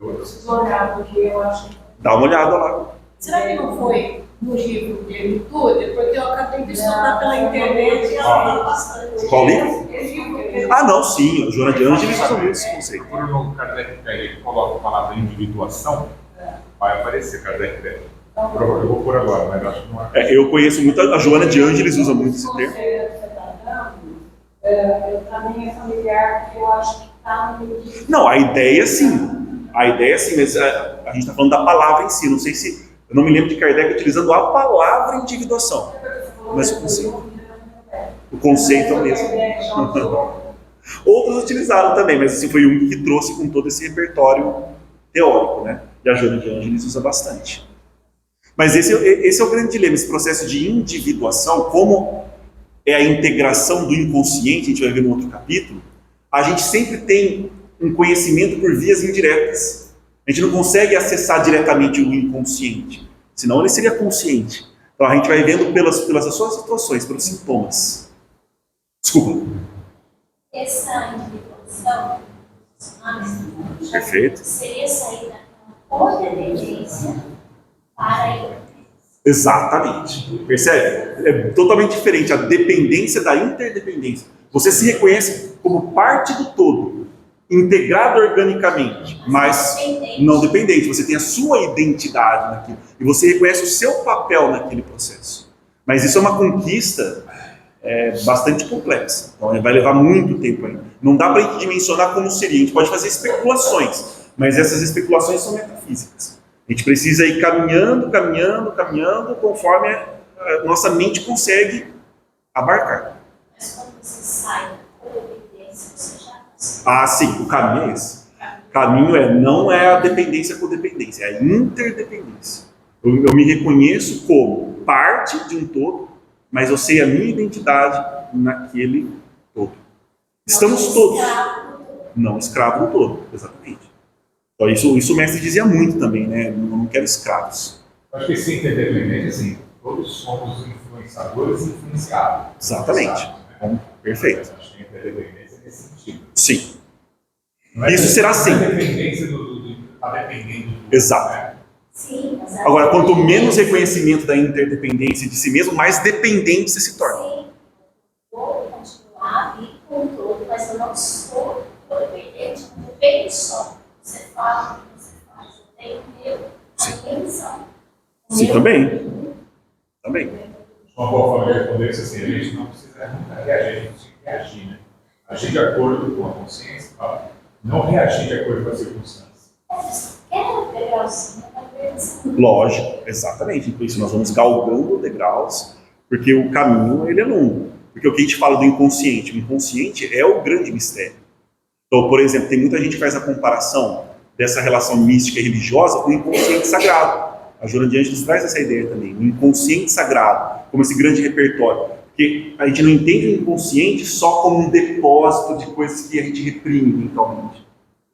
eu preciso olhar, porque eu acho que... Dá uma olhada lá. Será que não foi no livro de Virtude? Porque eu acabei de estudar pela internet e ela fala bastante. Qual livro? Esse livro. Ah, não, sim, a Joana de Ângeles usa muito esse conceito. Quando no Kardec ele coloca a palavra individuação, vai aparecer Kardec dele. Eu vou pôr agora, mas acho que não é. Eu conheço muito, a Joana de Ângeles usa muito esse termo. Eu também é familiar, porque eu acho que está no livro. Não, a ideia sim, mas a gente está falando da palavra em si, não sei se, eu não me lembro de Kardec utilizando a palavra individuação, mas o conceito é o mesmo. Outros utilizaram também, mas assim, foi um que trouxe com todo esse repertório teórico, né? E a Joana de Ângeles usa bastante. Mas esse é o grande dilema, esse processo de individuação, como é a integração do inconsciente, a gente vai ver no outro capítulo, a gente sempre tem um conhecimento por vias indiretas. A gente não consegue acessar diretamente o inconsciente, senão ele seria consciente. Então a gente vai vendo pelas suas situações, pelos sintomas. Desculpa. Essa individuação, Perfeito. seria sair da codependência para a interdependência. Exatamente. Percebe? É totalmente diferente a dependência da interdependência. Você se reconhece como parte do todo, integrado organicamente, mas não dependente. Você tem a sua identidade naquilo e você reconhece o seu papel naquele processo. Mas isso é uma conquista bastante complexa. Então vai levar muito tempo ainda. Não dá para a gente dimensionar como seria. A gente pode fazer especulações, mas essas especulações são metafísicas. A gente precisa ir caminhando, conforme a nossa mente consegue abarcar. Mas quando você sai da codependência, você já consegue. Ah, sim, o caminho é esse. O caminho não é a dependência com dependência, é a interdependência. Eu me reconheço como parte de um todo, mas eu sei a minha identidade naquele todo. Estamos todos, não escravo do todo, exatamente. Então, isso o mestre dizia muito também, né? Eu não quero escravos. Acho que esse interdependente, assim, todos somos influenciadores e influenciados. Exatamente. Perfeito. Acho que a interdependência é nesse sentido. Sim. Não é Isso será sempre. A dependência está dependendo do. Exato. Né? Sim, mas Agora, quanto menos reconhecimento da interdependência de si mesmo, mais dependente você se torna. sim, vou continuar ali com todo, mas eu não sou codependente, eu não dependo só. Você fala, você faz, eu tenho meu, a intenção. Sim, também. Também. Uma boa forma de responder isso assim, a gente não precisa nunca reagir, a gente tem que reagir, né? Agir de acordo com a consciência, não reagir de acordo com as circunstâncias. Quer degrauzinho, tá pensando. Lógico, exatamente. Por isso nós vamos galgando degraus, porque o caminho ele é longo. Porque o que a gente fala do inconsciente, o inconsciente é o grande mistério. Então, por exemplo, tem muita gente que faz a comparação dessa relação mística e religiosa com o inconsciente sagrado. A Joana de Ângeles traz essa ideia também, o inconsciente sagrado, como esse grande repertório. Porque a gente não entende o inconsciente só como um depósito de coisas que a gente reprime mentalmente.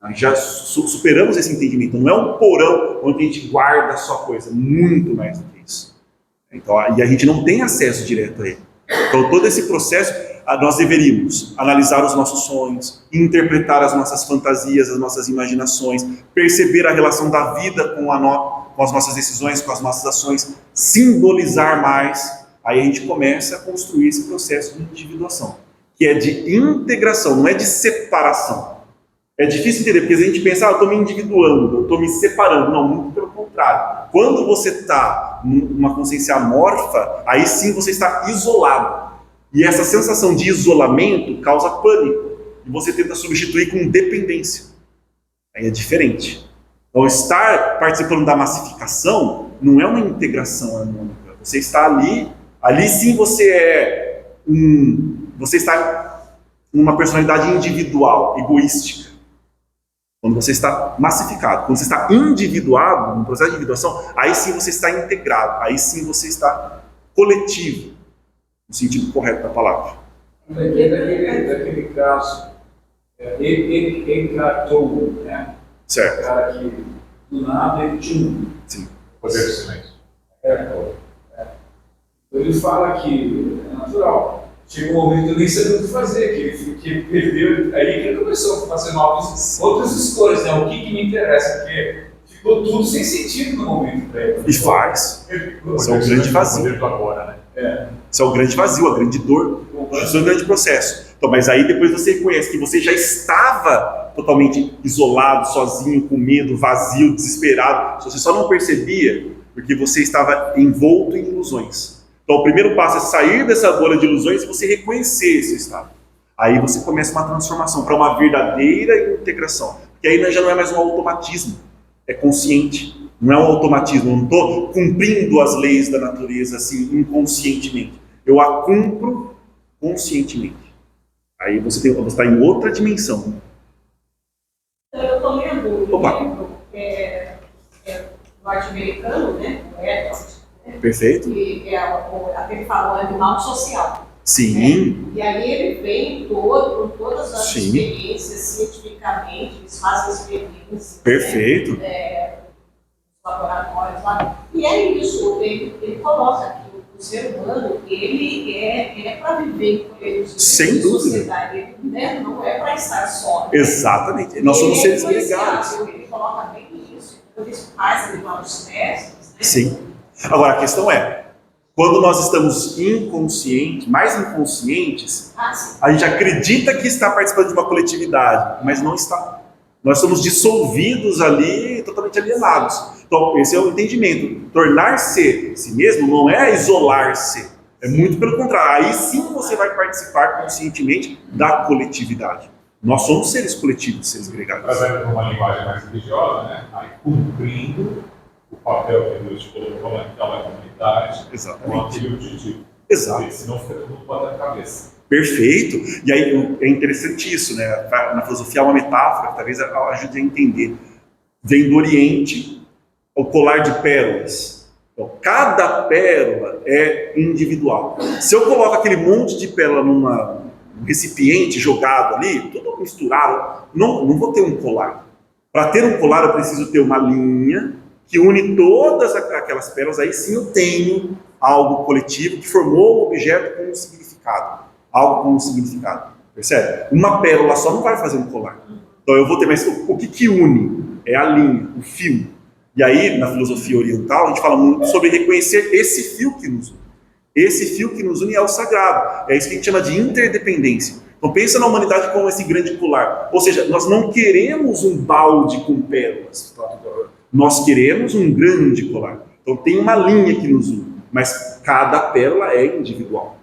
Nós já superamos esse entendimento. Não é um porão onde a gente guarda só coisa, muito mais do que isso. Então, e a gente não tem acesso direto a ele. Então, todo esse processo, nós deveríamos analisar os nossos sonhos, interpretar as nossas fantasias, as nossas imaginações, perceber a relação da vida com as nossas decisões, com as nossas ações, simbolizar mais. Aí a gente começa a construir esse processo de individuação, que é de integração, não é de separação. É difícil entender, porque a gente pensa, eu estou me individuando, eu estou me separando. Não, muito pelo contrário. Quando você está numa consciência amorfa, aí sim você está isolado. E essa sensação de isolamento causa pânico. e você tenta substituir com dependência. Aí é diferente. Então, estar participando da massificação não é uma integração harmônica. Você está ali sim você está uma personalidade individual, egoística. Quando você está massificado, quando você está individuado, no processo de individuação, aí sim você está integrado, aí sim você está coletivo, no sentido correto da palavra. Daquele caso, ele encartou, né? Certo. O cara que do nada ele tinha Sim. Poder do silêncio. Ele fala que é natural. Chegou um momento que eu nem sabia o que fazer, que ele perdeu. Aí que ele começou a fazer outras escolhas, né? O que me interessa, porque ficou tudo sem sentido no momento para ele. E faz. Isso é o grande vazio. Agora, né? Isso é o grande vazio, a grande dor, isso é o grande processo. Então, mas aí depois você reconhece que você já estava totalmente isolado, sozinho, com medo, vazio, desesperado. Você só não percebia porque você estava envolto em ilusões. Então, o primeiro passo é sair dessa bolha de ilusões e você reconhecer esse estado. Aí você começa uma transformação para uma verdadeira integração. Porque aí já não é mais um automatismo, é consciente. Não é um automatismo, eu não estou cumprindo as leis da natureza assim inconscientemente. Eu a cumpro conscientemente. Aí você está em outra dimensão. Eu estou lendo um Opa. livro norte-americano, né? Perfeito? Que é aquele fala o animal social. Sim. E aí ele vem com todas as Sim. experiências, cientificamente, eles fazem experiências. Perfeito. Laboratórios lá. E é isso, ele coloca que o ser humano, ele é para viver em coletivo, Sem em dúvida. sociedade, ele, né, não é para estar só. Exatamente. Nós somos seres influenciável, gregários. ele coloca bem isso, por isso faz animal dos testes. Né? Sim. Agora, a questão é, quando nós estamos inconscientes, mais inconscientes, Sim. a gente acredita que está participando de uma coletividade, mas não está. Nós somos dissolvidos ali, totalmente alienados. Então, esse é o entendimento. Tornar-se si mesmo não é isolar-se. É muito pelo contrário. Aí sim você vai participar conscientemente da coletividade. Nós somos seres coletivos, seres gregários. Trazendo para uma linguagem mais religiosa, né? Aí cumprindo o papel que Deus colocou naquela comunidade, com Exatamente. aquele objetivo. Exato. Porque senão fica todo mundo batendo a cabeça. Perfeito. E aí é interessante isso, né? Na filosofia há uma metáfora que talvez ajude a entender. Vem do Oriente o colar de pérolas. Então, cada pérola é individual. Se eu coloco aquele monte de pérola num recipiente jogado ali, tudo misturado, não vou ter um colar. Para ter um colar eu preciso ter uma linha que une todas aquelas pérolas, aí sim eu tenho algo coletivo que formou o objeto com um significado. Algo com um significado, percebe? Uma pérola só não vai fazer um colar. Então eu vou ter, mas o que une? É a linha, o fio. E aí, na filosofia oriental, a gente fala muito sobre reconhecer esse fio que nos une. Esse fio que nos une é o sagrado. É isso que a gente chama de interdependência. Então pensa na humanidade como esse grande colar. Ou seja, nós não queremos um balde com pérolas. Nós queremos um grande colar. Então tem uma linha que nos une. Mas cada pérola é individual.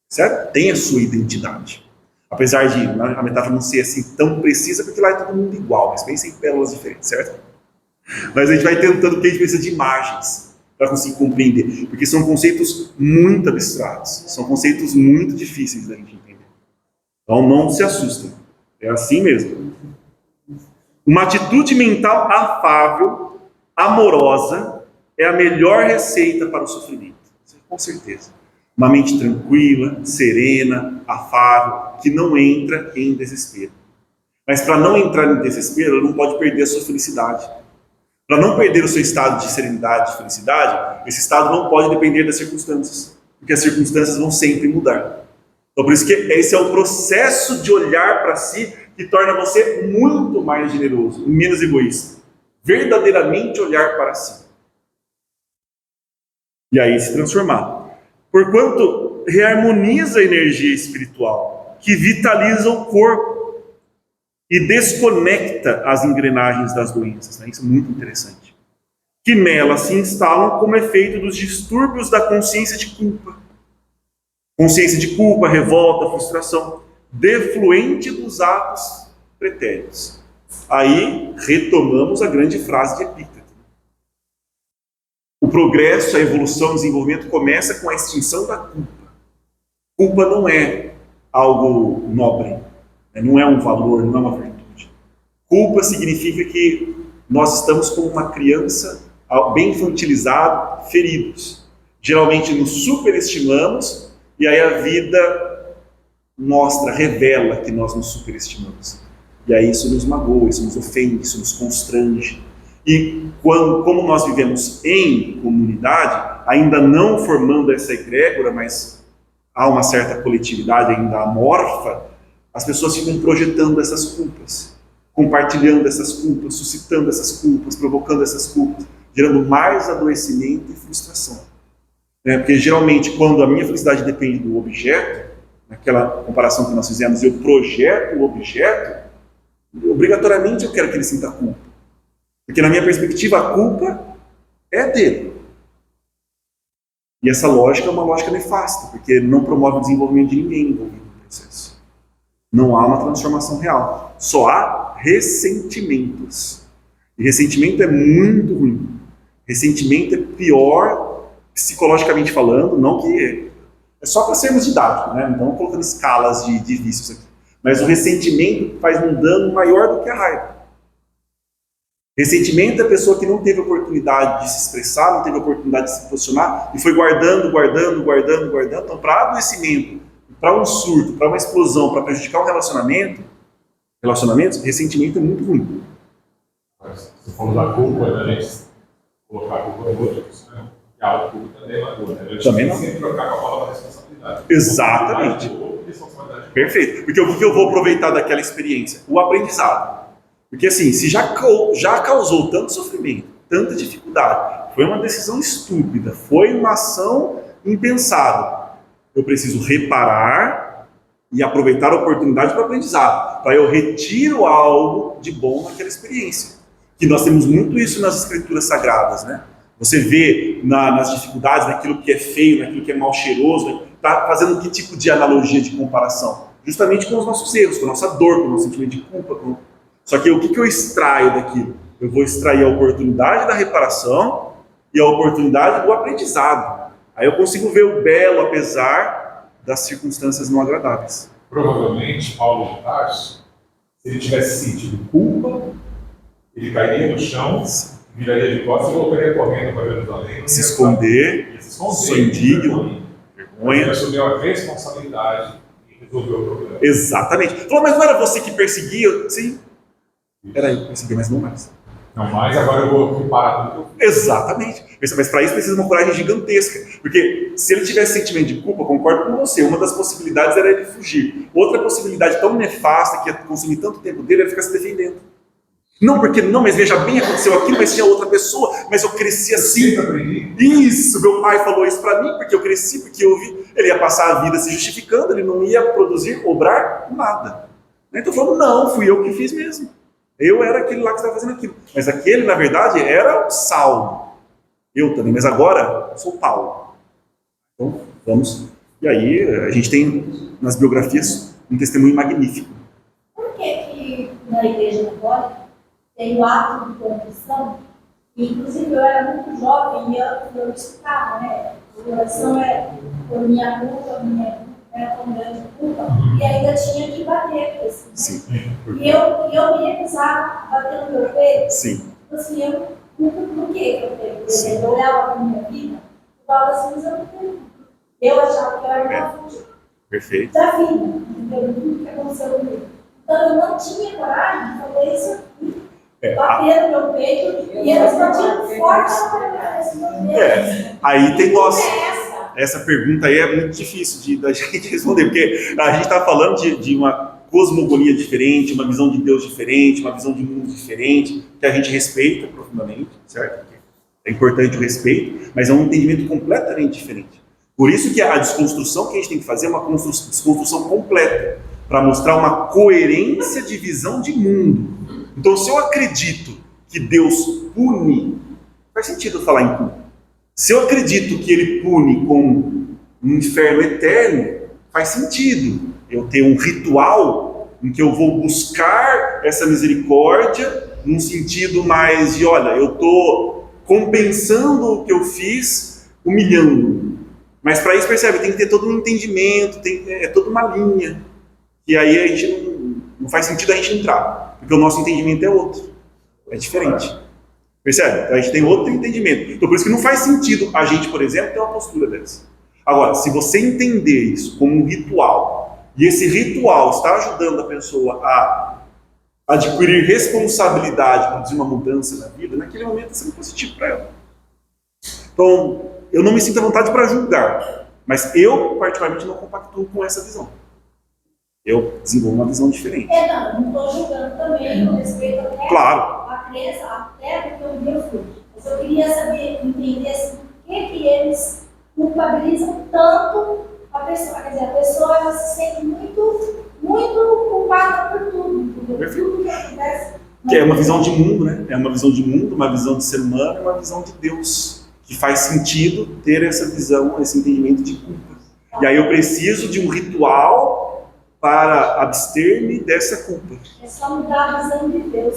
Certo? Tem a sua identidade. Apesar de a metáfora não ser assim tão precisa, porque lá é todo mundo igual, mas pensa em pérolas diferentes, certo? Mas a gente vai tentando, porque a gente precisa de imagens para conseguir compreender, porque são conceitos muito abstratos, são conceitos muito difíceis da gente entender. Então não se assustem, é assim mesmo. Uma atitude mental afável, amorosa, é a melhor receita para o sofrimento, com certeza. Uma mente tranquila, serena, afável, que não entra em desespero. Mas para não entrar em desespero, ela não pode perder a sua felicidade. Para não perder o seu estado de serenidade, de felicidade, esse estado não pode depender das circunstâncias, porque as circunstâncias vão sempre mudar. Então por isso que esse é o processo de olhar para si que torna você muito mais generoso, menos egoísta. Verdadeiramente olhar para si. E aí se transformar. Porquanto reharmoniza a energia espiritual, que vitaliza o corpo e desconecta as engrenagens das doenças. Né? Isso é muito interessante. Que nela se instalam como efeito dos distúrbios da consciência de culpa. Consciência de culpa, revolta, frustração. defluente dos atos pretéritos. Aí retomamos a grande frase de Epíteto. O progresso, a evolução, o desenvolvimento começa com a extinção da culpa. Culpa não é algo nobre, não é um valor, não é uma virtude. Culpa significa que nós estamos como uma criança bem infantilizado, feridos. Geralmente nos superestimamos e aí a vida mostra, revela que nós nos superestimamos. E aí isso nos magoa, isso nos ofende, isso nos constrange. E como nós vivemos em comunidade, ainda não formando essa egrégora, mas há uma certa coletividade ainda amorfa, as pessoas ficam projetando essas culpas, compartilhando essas culpas, suscitando essas culpas, provocando essas culpas, gerando mais adoecimento e frustração. Porque geralmente quando a minha felicidade depende do objeto, naquela comparação que nós fizemos, eu projeto o objeto, obrigatoriamente eu quero que ele sinta culpa. Porque na minha perspectiva a culpa é dele. E essa lógica é uma lógica nefasta, porque não promove o desenvolvimento de ninguém envolvido no processo. Não há uma transformação real. Só há ressentimentos. E ressentimento é muito ruim. Ressentimento é pior, psicologicamente falando, não que... É só para sermos didáticos, né? Não estamos colocando escalas de vícios aqui. Mas o ressentimento faz um dano maior do que a raiva. Ressentimento é a pessoa que não teve oportunidade de se expressar, não teve oportunidade de se posicionar e foi guardando. Então, para adoecimento, para um surto, para uma explosão, para prejudicar um relacionamentos, ressentimento é muito ruim. Se formos da culpa, a gente colocar a culpa no outro, né? E a autoculpa também é uma dor, né? Também não. Sempre trocar com a palavra responsabilidade. Exatamente. Perfeito. Porque o que eu vou aproveitar daquela experiência? O aprendizado. Porque assim, se já causou tanto sofrimento, tanta dificuldade, foi uma decisão estúpida, foi uma ação impensada, eu preciso reparar e aproveitar a oportunidade para o aprendizado, para eu retiro algo de bom naquela experiência. Que nós temos muito isso nas escrituras sagradas, né? Você vê nas dificuldades, naquilo que é feio, naquilo que é mal cheiroso, está fazendo que tipo de analogia de comparação? Justamente com os nossos erros, com a nossa dor, com o nosso sentimento de culpa. Só que o que eu extraio daquilo? Eu vou extrair a oportunidade da reparação e a oportunidade do aprendizado. Aí eu consigo ver o belo, apesar das circunstâncias não agradáveis. Provavelmente, Paulo de Tarso, se ele tivesse sentido culpa, ele cairia no chão, viraria de costas e voltaria correndo para Jerusalém. Se esconder, sou indigno, vergonha. Ele assumiu a responsabilidade e resolveu o problema. Exatamente. Falou, mas não era você que perseguia? Sim. Era eu que perseguia, mas não mais. Não mais, agora eu vou reparar tudo que eu fiz. Exatamente. Mas para isso precisa de uma coragem gigantesca. Porque se ele tivesse sentimento de culpa, concordo com você, uma das possibilidades era ele fugir. Outra possibilidade tão nefasta que ia consumir tanto tempo dele era ficar se defendendo. Não, porque não, mas veja bem, aconteceu aquilo, mas tinha outra pessoa, mas eu cresci assim. Isso, meu pai falou isso para mim, porque eu cresci, porque eu vi. Ele ia passar a vida se justificando, ele não ia produzir, obrar nada. Então falando, não, fui eu que fiz mesmo. Eu era aquele lá que estava fazendo aquilo. Mas aquele, na verdade, era o Saulo. Eu também, mas agora eu sou Paulo. Então, vamos. E aí, a gente tem nas biografias um testemunho magnífico. Por que na igreja católica tem o ato de contrição? Inclusive, eu era muito jovem e eu escutava, né? A oração era por minha culpa, era tão grande culpa, e ainda tinha que bater. Assim, né? Sim. E eu me recusava a bater no meu peito. Sim. Assim, eu culpo por quê? Eu olhava para a minha vida e falava assim, mas eu não tenho. Eu achava que eu era uma fonte Perfeito. da vida, entendeu? Tudo que aconteceu comigo. Então eu não tinha coragem de fazer isso aqui. Bater no meu peito e eles batiam forte para me Aí tem essa pergunta aí é muito difícil da gente responder, porque a gente está falando de uma cosmogonia diferente, uma visão de Deus diferente, uma visão de mundo diferente, que a gente respeita profundamente, certo? É importante o respeito, mas é um entendimento completamente diferente. Por isso que a desconstrução que a gente tem que fazer é uma desconstrução completa, para mostrar uma coerência de visão de mundo. Então, se eu acredito que Deus pune, faz sentido eu falar em culpa. Se eu acredito que Ele pune com um inferno eterno, faz sentido eu ter um ritual em que eu vou buscar essa misericórdia num sentido mais de, olha, eu estou compensando o que eu fiz, humilhando. Mas para isso, percebe, tem que ter todo um entendimento, é toda uma linha. E aí a gente não faz sentido a gente entrar, porque o nosso entendimento é outro, é diferente. Percebe? Então a gente tem outro entendimento. Então por isso que não faz sentido a gente, por exemplo, ter uma postura dessa. Agora, se você entender isso como um ritual, e esse ritual está ajudando a pessoa a adquirir responsabilidade, produzir uma mudança na vida, naquele momento está sendo positivo para ela. Então, eu não me sinto à vontade para julgar, mas eu, particularmente, não compactuo com essa visão. Eu desenvolvo uma visão diferente. Não estou julgando também, eu respeito até Claro. a crença, até porque eu vi o fruto. Mas eu queria saber, entender assim, por que eles culpabilizam tanto a pessoa. Quer dizer, a pessoa ela se sente muito culpada por tudo. Tudo que acontece. Que é uma visão de mundo, né? É uma visão de mundo, uma visão de ser humano e uma visão de Deus. Que faz sentido ter essa visão, esse entendimento de culpa. E aí eu preciso de um ritual para abster-me dessa culpa. É só mudar a visão de Deus.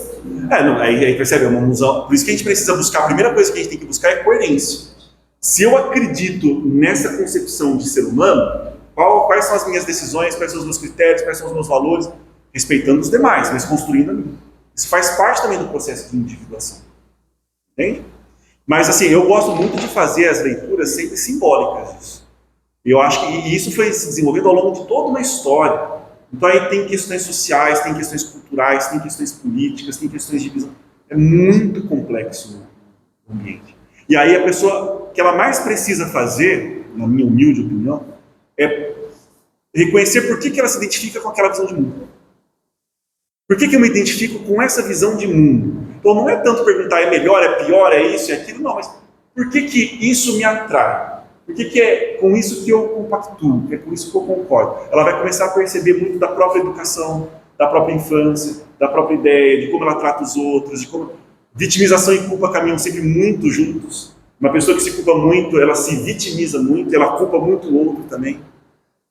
Aí percebe, é uma visão. Por isso que a gente precisa buscar, a primeira coisa que a gente tem que buscar é coerência. Se eu acredito nessa concepção de ser humano, quais são as minhas decisões, quais são os meus critérios, quais são os meus valores, respeitando os demais, mas construindo a mim. Isso faz parte também do processo de individuação. Entende? Mas assim, eu gosto muito de fazer as leituras sempre simbólicas disso. Eu acho que isso foi se desenvolvendo ao longo de toda uma história. Então aí tem questões sociais, tem questões culturais, tem questões políticas, tem questões de visão. É muito complexo o ambiente. E aí a pessoa, que ela mais precisa fazer, na minha humilde opinião, é reconhecer por que ela se identifica com aquela visão de mundo. Por que eu me identifico com essa visão de mundo? Então não é tanto perguntar é melhor, é pior, é isso, é aquilo, não, mas por que isso me atrai? Por que é com isso que eu compactuo, que é com isso que eu concordo? Ela vai começar a perceber muito da própria educação, da própria infância, da própria ideia, de como ela trata os outros, de como vitimização e culpa caminham sempre muito juntos. Uma pessoa que se culpa muito, ela se vitimiza muito, ela culpa muito o outro também.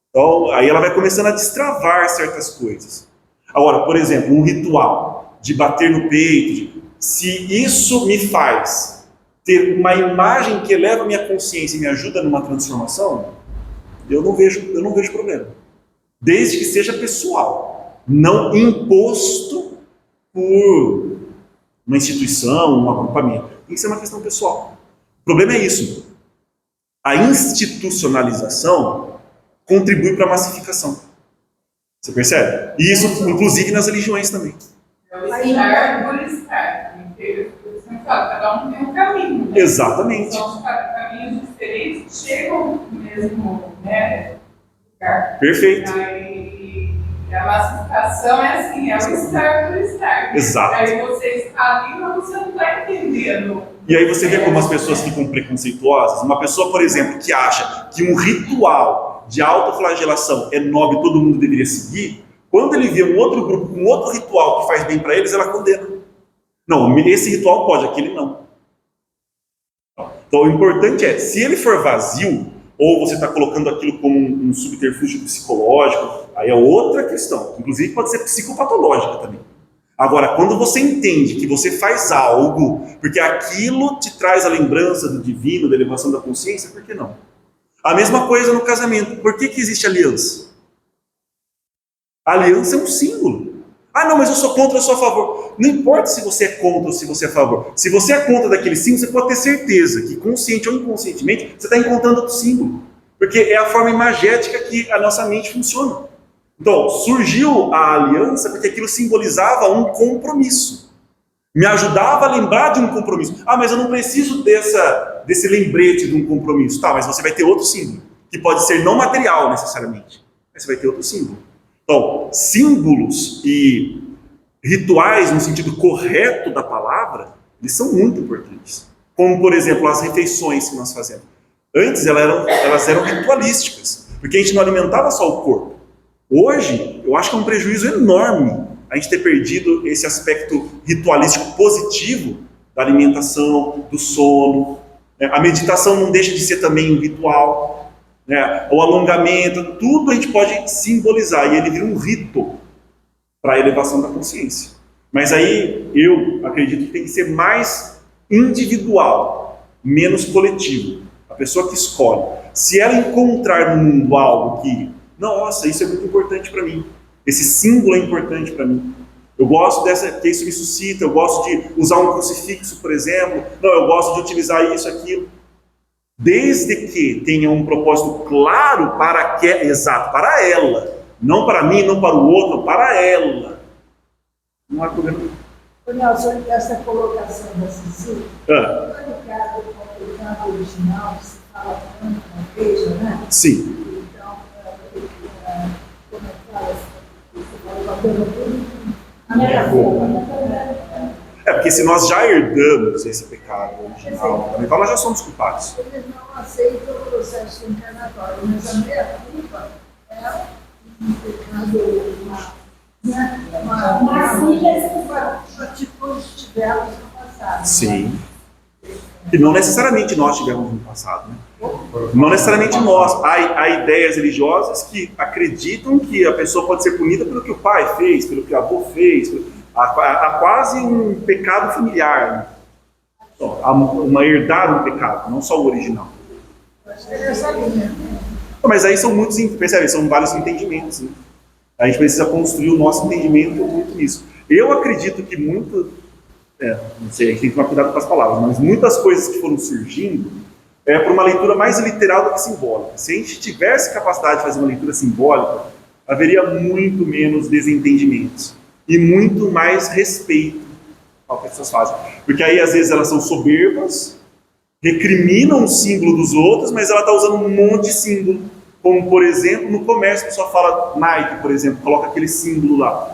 Então, aí ela vai começando a destravar certas coisas. Agora, por exemplo, um ritual de bater no peito, se isso me faz ter uma imagem que eleva a minha consciência e me ajuda numa transformação, eu não vejo problema. Desde que seja pessoal, não imposto por uma instituição, um agrupamento. Tem que ser uma questão pessoal. O problema é isso. A institucionalização contribui para a massificação. Você percebe? E isso, inclusive, nas religiões também. Estar por estar. Cada um tem um caminho. Né? Exatamente. São caminhos diferentes, chegam no mesmo lugar. Perfeito. Aí, a massificação é assim, é o estar por estar. Exato. Aí você está ali, mas você não está entendendo. E aí você vê como as pessoas ficam preconceituosas. Uma pessoa, por exemplo, que acha que um ritual de autoflagelação é nobre e todo mundo deveria seguir, quando ele vê um outro grupo com outro ritual que faz bem para eles, ela condena. Não, esse ritual pode, aquele não. Então o importante é, se ele for vazio, ou você está colocando aquilo como um subterfúgio psicológico, aí é outra questão. Inclusive pode ser psicopatológica também. Agora, quando você entende que você faz algo, porque aquilo te traz a lembrança do divino, da elevação da consciência, por que não? A mesma coisa no casamento. Por que existe aliança? A aliança é um símbolo. Ah, não, mas eu sou contra, eu sou a favor. Não importa se você é contra ou se você é a favor. Se você é contra daquele símbolo, você pode ter certeza que, consciente ou inconscientemente, você está encontrando outro símbolo. Porque é a forma imagética que a nossa mente funciona. Então, surgiu a aliança porque aquilo simbolizava um compromisso. Me ajudava a lembrar de um compromisso. Ah, mas eu não preciso desse lembrete de um compromisso. Tá, mas você vai ter outro símbolo, que pode ser não material necessariamente. Mas você vai ter outro símbolo. Então, símbolos e rituais no sentido correto da palavra, eles são muito importantes. Como, por exemplo, as refeições que nós fazemos. Antes elas eram ritualísticas, porque a gente não alimentava só o corpo. Hoje, eu acho que é um prejuízo enorme a gente ter perdido esse aspecto ritualístico positivo da alimentação, do sono. A meditação não deixa de ser também um ritual. né? O alongamento, tudo a gente pode simbolizar, e ele vira um rito para a elevação da consciência. Mas aí eu acredito que tem que ser mais individual, menos coletivo. A pessoa que escolhe. Se ela encontrar no mundo algo que, nossa, isso é muito importante para mim, esse símbolo é importante para mim, eu gosto dessa, que isso me suscita, eu gosto de usar um crucifixo, por exemplo, não, eu gosto de utilizar isso, aquilo, desde que tenha um propósito claro para que, exato, para ela, não para mim, não para o outro, para ela. Não há problema. Nelson, essa colocação da Cecília, Ah, foi ligado com o canto original, que se fala tanto na igreja, né? sim. Então, como é que fala? Você fala batendo tudo na negação. É porque se nós já herdamos esse pecado original, então nós já somos culpados. Eles não aceitam o processo encarnatório, mas a minha culpa é um pecado, uma atitude que tivemos no passado. Sim. E não necessariamente nós tivemos no passado, né? Não necessariamente nós. Há ideias religiosas que acreditam que a pessoa pode ser punida pelo que o pai fez, pelo que o avô fez. Há quase um pecado familiar. Né? Então, há uma herdar um pecado, não só o original. Mas aí são muitos, percebe? São vários entendimentos. Né? A gente precisa construir o nosso entendimento muito nisso. Eu acredito que não sei, a gente tem que tomar cuidado com as palavras, mas muitas coisas que foram surgindo por uma leitura mais literal do que simbólica. Se a gente tivesse capacidade de fazer uma leitura simbólica, haveria muito menos desentendimentos e muito mais respeito ao que as pessoas fazem. Porque aí, às vezes, elas são soberbas, recriminam o símbolo dos outros, mas ela está usando um monte de símbolo. Como, por exemplo, no comércio, a pessoa fala Nike, por exemplo, coloca aquele símbolo lá.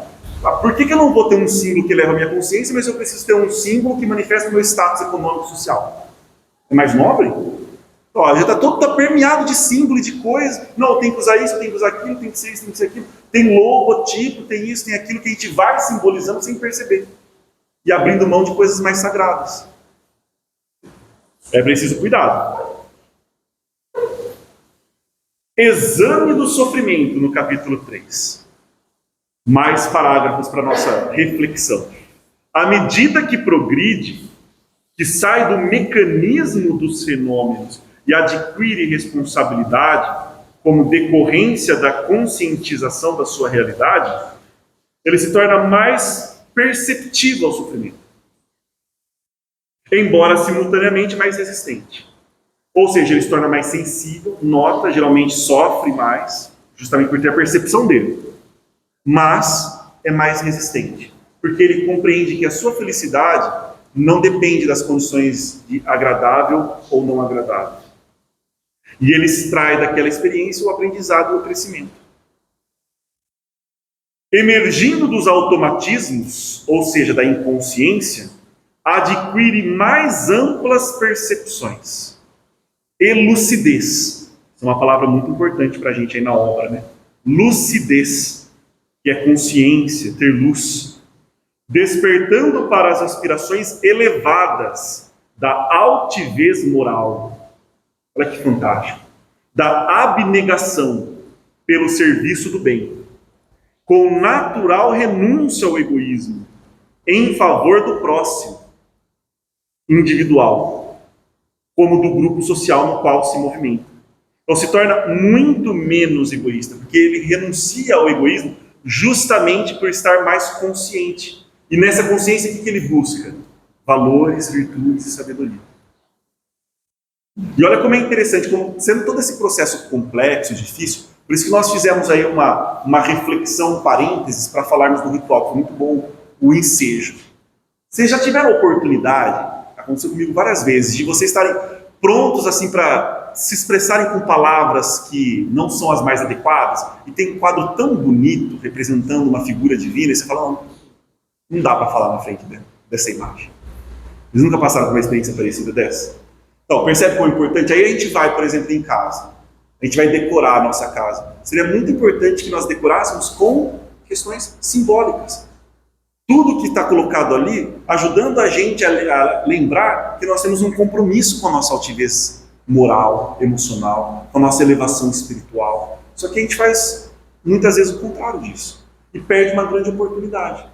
Por que eu não vou ter um símbolo que leva a minha consciência, mas eu preciso ter um símbolo que manifesta o meu status econômico e social? É mais nobre? Ó, já está permeado de símbolo e de coisa. Não, tem que usar isso, tem que usar aquilo, tem que ser isso, tem que ser aquilo. Tem logotipo, tem isso, tem aquilo que a gente vai simbolizando sem perceber. E abrindo mão de coisas mais sagradas. É preciso cuidado. Exame do sofrimento, no capítulo 3. Mais parágrafos para nossa reflexão. À medida que progride, que sai do mecanismo dos fenômenos e adquire responsabilidade como decorrência da conscientização da sua realidade, ele se torna mais perceptível ao sofrimento, embora simultaneamente mais resistente. Ou seja, ele se torna mais sensível, nota, geralmente sofre mais, justamente por ter a percepção dele, mas é mais resistente, porque ele compreende que a sua felicidade não depende das condições de agradável ou não agradável. E ele extrai daquela experiência o aprendizado e o crescimento. Emergindo dos automatismos, ou seja, da inconsciência, adquire mais amplas percepções e lucidez. Essa é uma palavra muito importante para a gente aí na obra, né? Lucidez, que é consciência, ter luz, despertando para as aspirações elevadas da altivez moral. Olha que fantástico. Da abnegação pelo serviço do bem, com natural renúncia ao egoísmo, em favor do próximo, individual, como do grupo social no qual se movimenta. Então se torna muito menos egoísta, porque ele renuncia ao egoísmo justamente por estar mais consciente. E nessa consciência, o que ele busca? Valores, virtudes e sabedoria. E olha como é interessante, como sendo todo esse processo complexo e difícil, por isso que nós fizemos aí uma reflexão, parênteses, para falarmos do ritual, foi muito bom o ensejo. Vocês já tiveram a oportunidade, aconteceu comigo várias vezes, de vocês estarem prontos assim para se expressarem com palavras que não são as mais adequadas, e tem um quadro tão bonito representando uma figura divina, e você fala, não dá para falar na frente dessa imagem. Eles nunca passaram por uma experiência parecida dessa? Então, percebe quão importante? Aí a gente vai, por exemplo, em casa. A gente vai decorar a nossa casa. Seria muito importante que nós decorássemos com questões simbólicas. Tudo que está colocado ali, ajudando a gente a lembrar que nós temos um compromisso com a nossa altivez moral, emocional, com a nossa elevação espiritual. Só que a gente faz muitas vezes o contrário disso e perde uma grande oportunidade.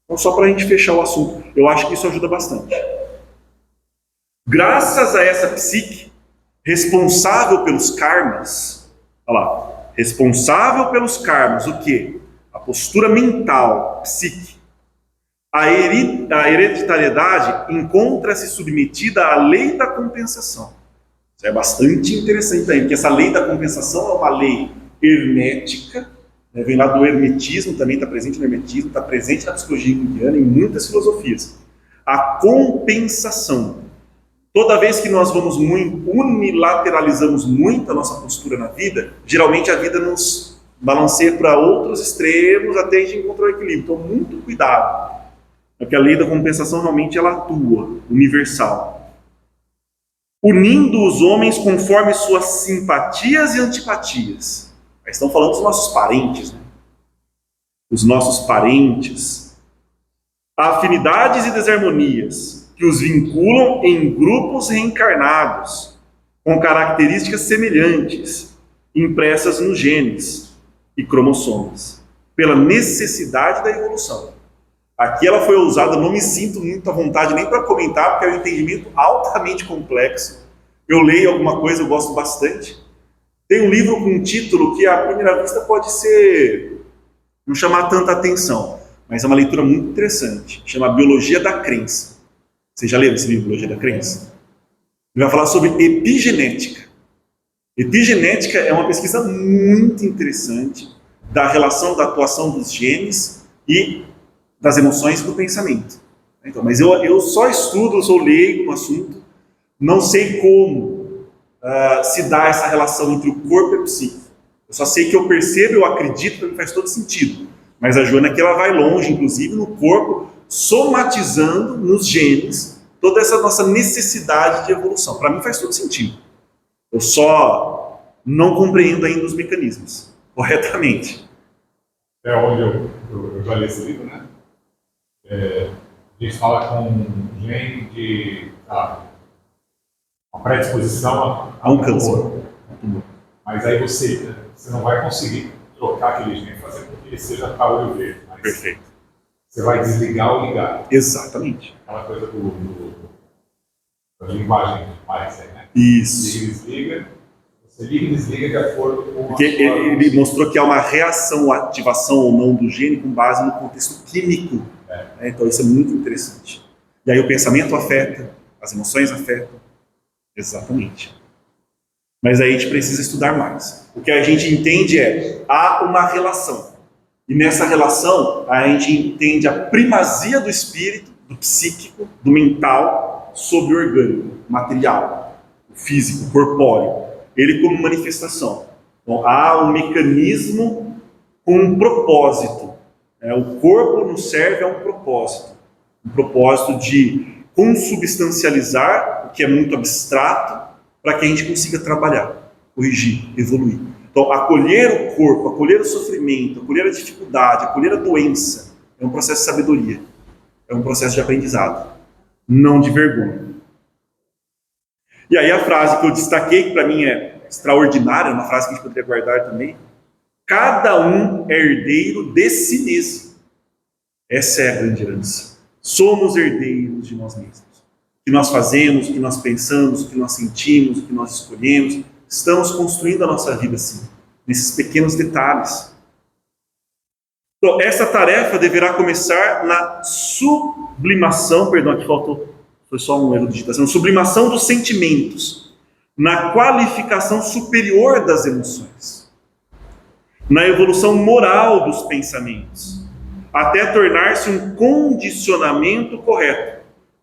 Então, só para a gente fechar o assunto, eu acho que isso ajuda bastante. Graças a essa psique responsável pelos karmas, olha lá, responsável pelos karmas, o quê? A postura mental, psique. A hereditariedade encontra-se submetida à lei da compensação. Isso é bastante interessante também, porque essa lei da compensação é uma lei hermética, né? Vem lá do hermetismo, também está presente no hermetismo, está presente na psicologia junguiana, em muitas filosofias. A compensação. Toda vez que nós vamos unilateralizamos muito a nossa postura na vida, geralmente a vida nos balanceia para outros extremos até a gente encontrar o equilíbrio. Então, muito cuidado, porque a lei da compensação realmente ela atua, universal, unindo os homens conforme suas simpatias e antipatias. Aí estão falando dos nossos parentes, né? Os nossos parentes, afinidades e desarmonias que os vinculam em grupos reencarnados, com características semelhantes, impressas nos genes e cromossomos, pela necessidade da evolução. Aqui ela foi usada, não me sinto muito à vontade nem para comentar, porque é um entendimento altamente complexo. Eu leio alguma coisa, eu gosto bastante. Tem um livro com um título que à primeira vista pode não chamar tanta atenção, mas é uma leitura muito interessante, chama Biologia da Crença. Vocês já leram esse livro, Biologia da Crença? Ele vai falar sobre epigenética. Epigenética é uma pesquisa muito interessante da relação da atuação dos genes e das emoções do pensamento. Então, mas eu só estudo, sou leigo no assunto, não sei como se dá essa relação entre o corpo e a psique. Eu só sei que eu percebo, eu acredito, que faz todo sentido. Mas a Joana aqui ela vai longe, inclusive no corpo, somatizando nos genes toda essa nossa necessidade de evolução. Para mim faz todo sentido. Eu só não compreendo ainda os mecanismos corretamente. É onde eu já li esse livro, né? A gente fala com gene de uma predisposição a um câncer. Mas aí você não vai conseguir trocar aquele gene, fazer com que ele seja para olho verde. Perfeito. Você vai desligar ou ligar. Exatamente. Aquela coisa da linguagem mais, né? Isso. Liga e desliga. Você liga e desliga de acordo com Porque ele mostrou que há uma reação ou ativação ou não do gene com base no contexto químico. Então isso é muito interessante. E aí o pensamento afeta, as emoções afetam. Exatamente. Mas aí a gente precisa estudar mais. O que a gente entende há uma relação. E nessa relação, a gente entende a primazia do espírito, do psíquico, do mental, sobre o orgânico, material, o físico, o corpóreo. Ele como manifestação. Então, há um mecanismo com um propósito. O corpo nos serve a um propósito. Um propósito de consubstancializar o que é muito abstrato, para que a gente consiga trabalhar, corrigir, evoluir. Então, acolher o corpo, acolher o sofrimento, acolher a dificuldade, acolher a doença, é um processo de sabedoria, é um processo de aprendizado, não de vergonha. E aí a frase que eu destaquei, que para mim é extraordinária, uma frase que a gente poderia guardar também: cada um é herdeiro de si mesmo. Essa é a grande herança. Somos herdeiros de nós mesmos. O que nós fazemos, o que nós pensamos, o que nós sentimos, o que nós escolhemos, estamos construindo a nossa vida assim, nesses pequenos detalhes. Então, essa tarefa deverá começar na sublimação, perdão, aqui faltou, foi só um erro de digitação, sublimação dos sentimentos, na qualificação superior das emoções, na evolução moral dos pensamentos, até tornar-se um condicionamento correto,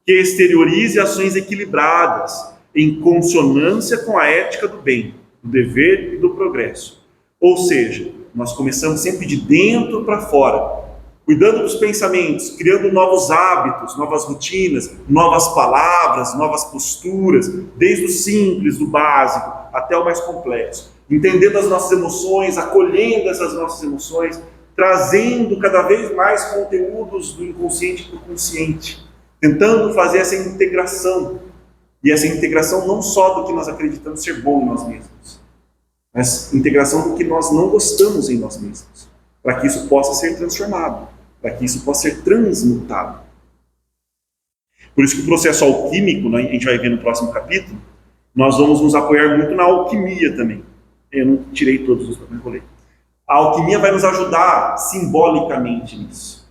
que exteriorize ações equilibradas, em consonância com a ética do bem, do dever e do progresso. Ou seja, nós começamos sempre de dentro para fora, cuidando dos pensamentos, criando novos hábitos, novas rotinas, novas palavras, novas posturas, desde o simples, do básico, até o mais complexo. Entendendo as nossas emoções, acolhendo essas nossas emoções, trazendo cada vez mais conteúdos do inconsciente para o consciente, tentando fazer essa integração. E essa integração não só do que nós acreditamos ser bom em nós mesmos, mas integração do que nós não gostamos em nós mesmos, para que isso possa ser transformado, para que isso possa ser transmutado. Por isso que o processo alquímico, né, a gente vai ver no próximo capítulo, nós vamos nos apoiar muito na alquimia também. Eu não tirei todos os que eu falei. A alquimia vai nos ajudar simbolicamente nisso.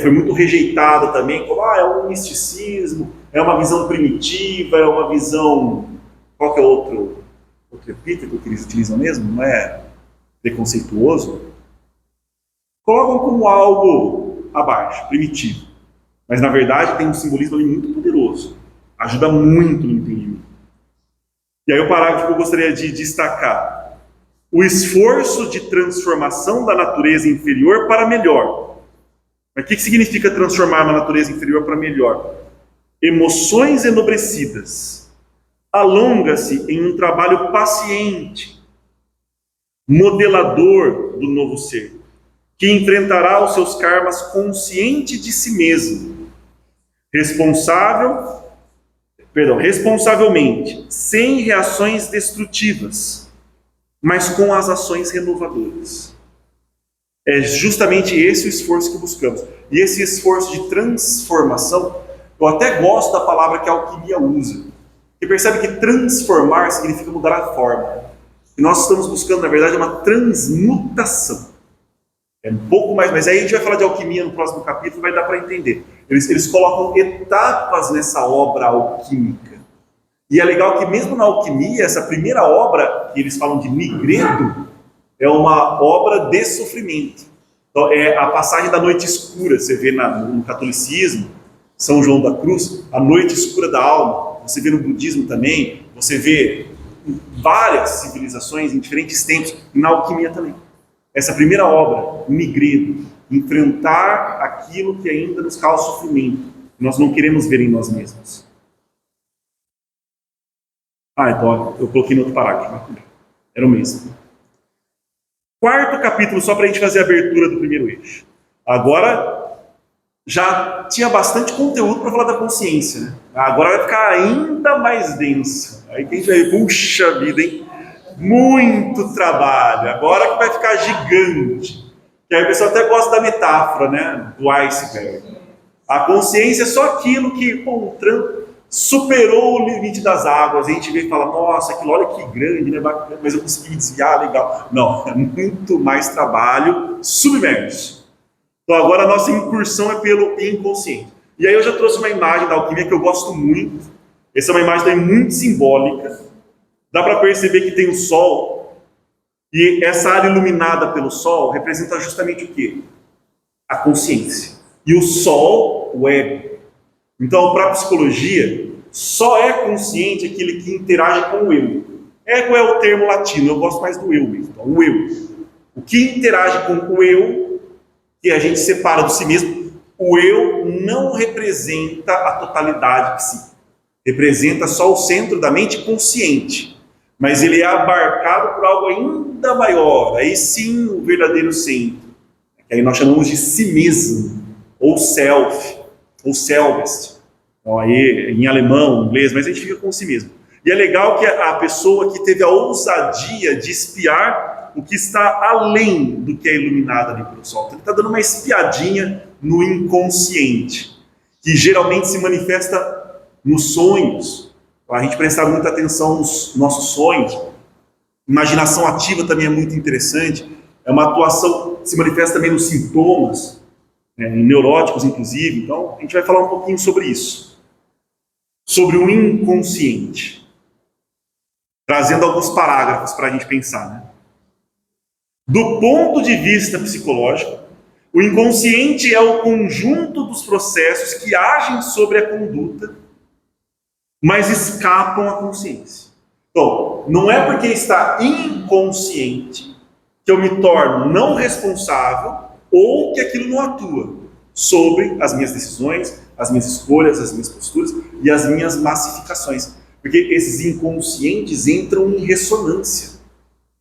Foi muito rejeitada também, como é um misticismo, é uma visão primitiva, é uma visão... Qual que é outro epíteto que eles utilizam mesmo? Não é preconceituoso? Colocam como algo abaixo, primitivo. Mas na verdade tem um simbolismo ali muito poderoso. Ajuda muito no entendimento. E aí o parágrafo que eu gostaria de destacar: o esforço de transformação da natureza inferior para melhor. Mas o que significa transformar uma natureza inferior para melhor? Emoções enobrecidas. Alonga-se em um trabalho paciente, modelador do novo ser, que enfrentará os seus karmas consciente de si mesmo, responsavelmente, sem reações destrutivas, mas com as ações renovadoras. É justamente esse o esforço que buscamos. E esse esforço de transformação, eu até gosto da palavra que a alquimia usa. Você percebe que transformar significa mudar a forma. E nós estamos buscando, na verdade, uma transmutação. É um pouco mais, mas aí a gente vai falar de alquimia no próximo capítulo, vai dar para entender. Eles colocam etapas nessa obra alquímica. E é legal que mesmo na alquimia, essa primeira obra, que eles falam de Nigredo, é uma obra de sofrimento. Então, é a passagem da noite escura, você vê no catolicismo, São João da Cruz, a noite escura da alma. Você vê no budismo também, você vê em várias civilizações, em diferentes tempos, e na alquimia também. Essa primeira obra, Nigredo, enfrentar aquilo que ainda nos causa sofrimento, que nós não queremos ver em nós mesmos. Então eu coloquei no outro parágrafo, era o mesmo. Quarto capítulo, só para a gente fazer a abertura do primeiro eixo. Agora, já tinha bastante conteúdo para falar da consciência, né? Agora vai ficar ainda mais denso. Aí que a gente vai ver, puxa vida, hein? Muito trabalho, agora que vai ficar gigante. Que aí o pessoal até gosta da metáfora, né, do iceberg. A consciência é só aquilo que, superou o limite das águas. A gente vê e fala, nossa, aquilo, olha que grande, né, bacana, mas eu consegui desviar, legal. Não, é muito mais trabalho submerso. Então agora a nossa incursão é pelo inconsciente. E aí eu já trouxe uma imagem da alquimia que eu gosto muito. Essa é uma imagem também muito simbólica. Dá para perceber que tem o sol, e essa área iluminada pelo sol representa justamente o quê? A consciência. E o sol, o ego. Então, para a psicologia, só é consciente aquele que interage com o eu. Ego é o termo latino, eu gosto mais do eu mesmo. Então, o eu. O que interage com o eu, que a gente separa do si mesmo, o eu não representa a totalidade de si. Representa só o centro da mente consciente. Mas ele é abarcado por algo ainda maior. Aí sim, o verdadeiro centro. Que aí nós chamamos de si mesmo, ou self, ou selbst. Então, aí, em alemão, em inglês, mas a gente fica com si mesmo. E é legal que a pessoa que teve a ousadia de espiar o que está além do que é iluminado ali pelo sol. Então, ele está dando uma espiadinha no inconsciente, que geralmente se manifesta nos sonhos. A gente prestar muita atenção nos nossos sonhos. Imaginação ativa também é muito interessante. É uma atuação que se manifesta também nos sintomas, neuróticos inclusive. Então, a gente vai falar um pouquinho sobre isso. Sobre o inconsciente. Trazendo alguns parágrafos para a gente pensar, né? Do ponto de vista psicológico, o inconsciente é o conjunto dos processos que agem sobre a conduta, mas escapam à consciência. Então, não é porque está inconsciente que eu me torno não responsável ou que aquilo não atua sobre as minhas decisões, as minhas escolhas, as minhas posturas e as minhas massificações. Porque esses inconscientes entram em ressonância,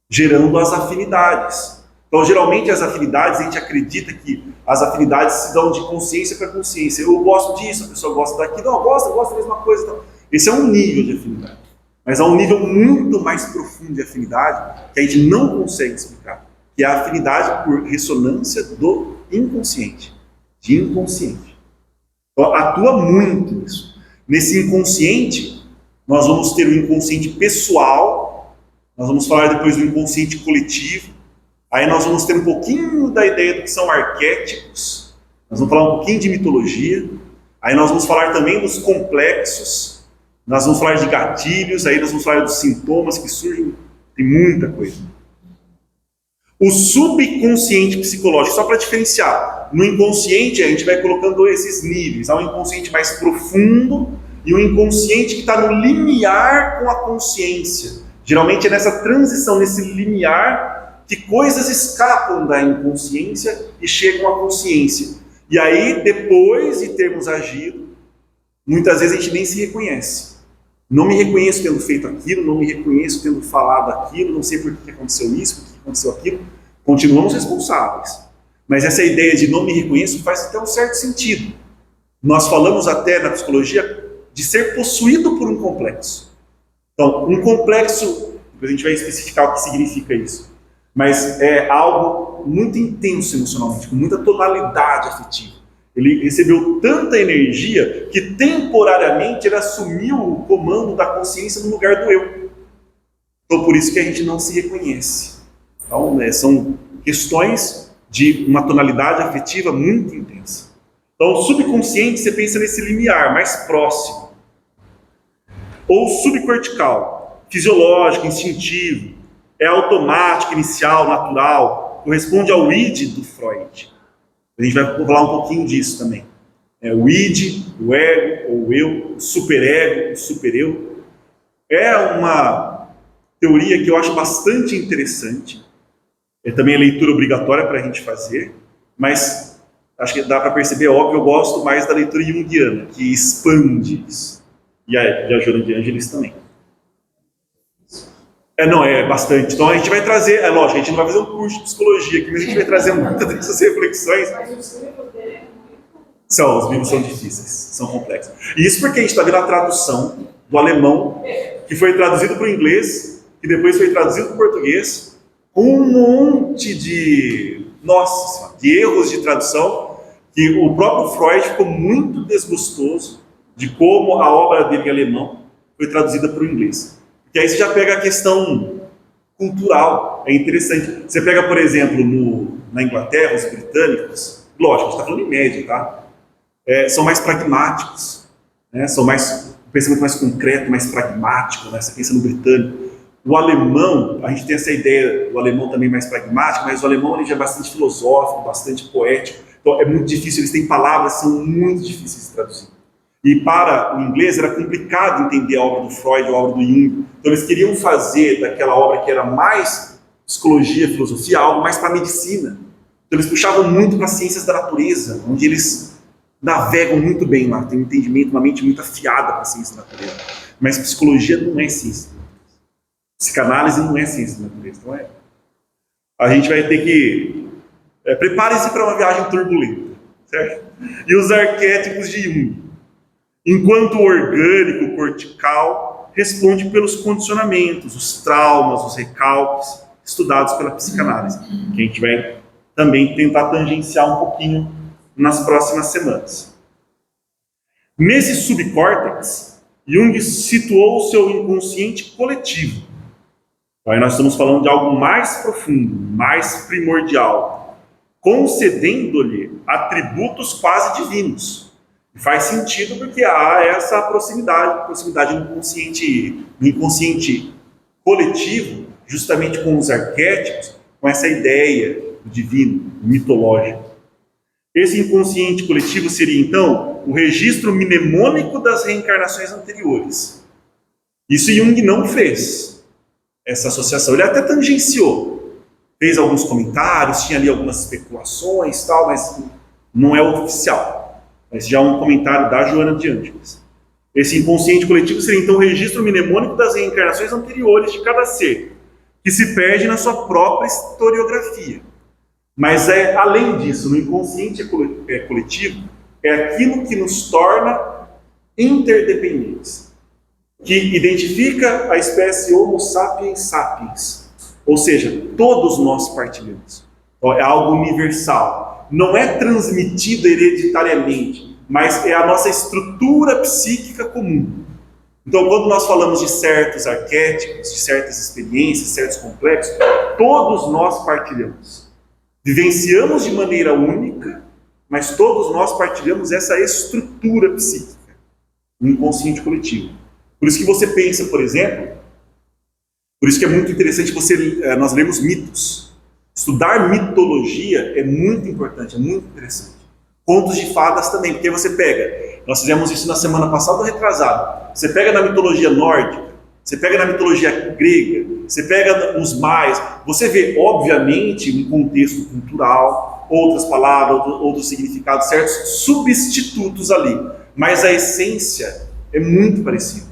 gerando as afinidades. Então, geralmente as afinidades, a gente acredita que as afinidades se dão de consciência para consciência. Eu gosto disso, a pessoa gosta daquilo, não, gosta da mesma coisa. Então, Esse é um nível de afinidade. Mas há um nível muito mais profundo de afinidade que a gente não consegue explicar, que é a afinidade por ressonância do inconsciente, de inconsciente. Então, atua muito isso. Nesse inconsciente, nós vamos ter o inconsciente pessoal, nós vamos falar depois do inconsciente coletivo, aí nós vamos ter um pouquinho da ideia do que são arquétipos, nós vamos falar um pouquinho de mitologia, aí nós vamos falar também dos complexos, nós vamos falar de gatilhos, aí nós vamos falar dos sintomas que surgem, tem muita coisa. O subconsciente psicológico, só para diferenciar, no inconsciente a gente vai colocando esses níveis, há um inconsciente mais profundo e um inconsciente que está no limiar com a consciência. Geralmente é nessa transição, nesse limiar, que coisas escapam da inconsciência e chegam à consciência. E aí, depois de termos agido, muitas vezes a gente nem se reconhece. Não me reconheço tendo feito aquilo, não me reconheço tendo falado aquilo, não sei por que aconteceu isso, por que aconteceu aquilo. Continuamos responsáveis. Mas essa ideia de não me reconheço faz até um certo sentido. Nós falamos até na psicologia de ser possuído por um complexo. Então, um complexo, depois a gente vai especificar o que significa isso, mas é algo muito intenso emocionalmente, com muita tonalidade afetiva. Ele recebeu tanta energia que temporariamente ele assumiu o comando da consciência no lugar do eu. Então por isso que a gente não se reconhece. Então são questões de uma tonalidade afetiva muito intensa. Então o subconsciente, você pensa nesse limiar mais próximo. Ou subcortical, fisiológico, instintivo, é automático, inicial, natural, corresponde ao id do Freud. A gente vai falar um pouquinho disso também. O id, o ego, ou o eu, o superego, o supereu. É uma teoria que eu acho bastante interessante. É também a leitura obrigatória para a gente fazer, mas acho que dá para perceber, óbvio, eu gosto mais da leitura junguiana, que expande isso. E a Joana de Ângeles também. Não, é bastante. Então a gente vai trazer, é lógico, a gente não vai fazer um curso de psicologia aqui, mas a gente vai trazer muitas dessas reflexões. Os livros são difíceis, são complexos. E isso porque a gente está vendo a tradução do alemão, que foi traduzido para o inglês, que depois foi traduzido para o português, com um monte de, de erros de tradução, que o próprio Freud ficou muito desgostoso de como a obra dele em alemão foi traduzida para o inglês. Porque aí você já pega a questão cultural, é interessante. Você pega, por exemplo, na Inglaterra, os britânicos, lógico, a gente está falando em média, tá? São mais pragmáticos, né? São mais, um pensamento mais concreto, mais pragmático, né? Você pensa no britânico. O alemão, a gente tem essa ideia do alemão também mais pragmático, mas o alemão ele já é bastante filosófico, bastante poético, então é muito difícil, eles têm palavras que são muito difíceis de traduzir. E para o inglês era complicado entender a obra do Freud, a obra do Jung. Então eles queriam fazer daquela obra que era mais psicologia, filosofia, algo mais para a medicina. Então eles puxavam muito para as ciências da natureza, onde eles navegam muito bem lá, tem um entendimento, uma mente muito afiada para a ciência da natureza. Mas psicologia não é ciência da natureza. Psicanálise não é ciência da natureza. Então a gente vai ter que... prepare-se para uma viagem turbulenta, certo? E os arquétipos de Jung. Enquanto o orgânico, o cortical, responde pelos condicionamentos, os traumas, os recalques, estudados pela psicanálise, que a gente vai também tentar tangenciar um pouquinho nas próximas semanas. Nesse subcórtex, Jung situou o seu inconsciente coletivo. Então, aí nós estamos falando de algo mais profundo, mais primordial, concedendo-lhe atributos quase divinos. Faz sentido porque há essa proximidade no inconsciente coletivo, justamente com os arquétipos, com essa ideia do divino, mitológico. Esse inconsciente coletivo seria, então, o registro mnemônico das reencarnações anteriores. Isso Jung não fez, essa associação. Ele até tangenciou, fez alguns comentários, tinha ali algumas especulações, tal, mas não é oficial. Esse já é um comentário da Joana de Ângeles. Esse inconsciente coletivo seria então o registro mnemônico das reencarnações anteriores de cada ser, que se perde na sua própria historiografia. Mas além disso, no inconsciente coletivo, é aquilo que nos torna interdependentes. que identifica a espécie Homo sapiens sapiens. Ou seja, todos nós partilhamos. Então, é algo universal. Não é transmitido hereditariamente, mas é a nossa estrutura psíquica comum. Então, quando nós falamos de certos arquétipos, de certas experiências, certos complexos, todos nós partilhamos. Vivenciamos de maneira única, mas todos nós partilhamos essa estrutura psíquica, no inconsciente coletivo. Por isso que você pensa, por exemplo, por isso que é muito interessante nós lemos mitos. Estudar mitologia é muito importante, é muito interessante. Contos de fadas também, porque você pega, nós fizemos isso na semana passada ou retrasada, você pega na mitologia nórdica, você pega na mitologia grega, você pega nos maias, você vê, obviamente, um contexto cultural, outras palavras, outros significados, certos substitutos ali, mas a essência é muito parecida,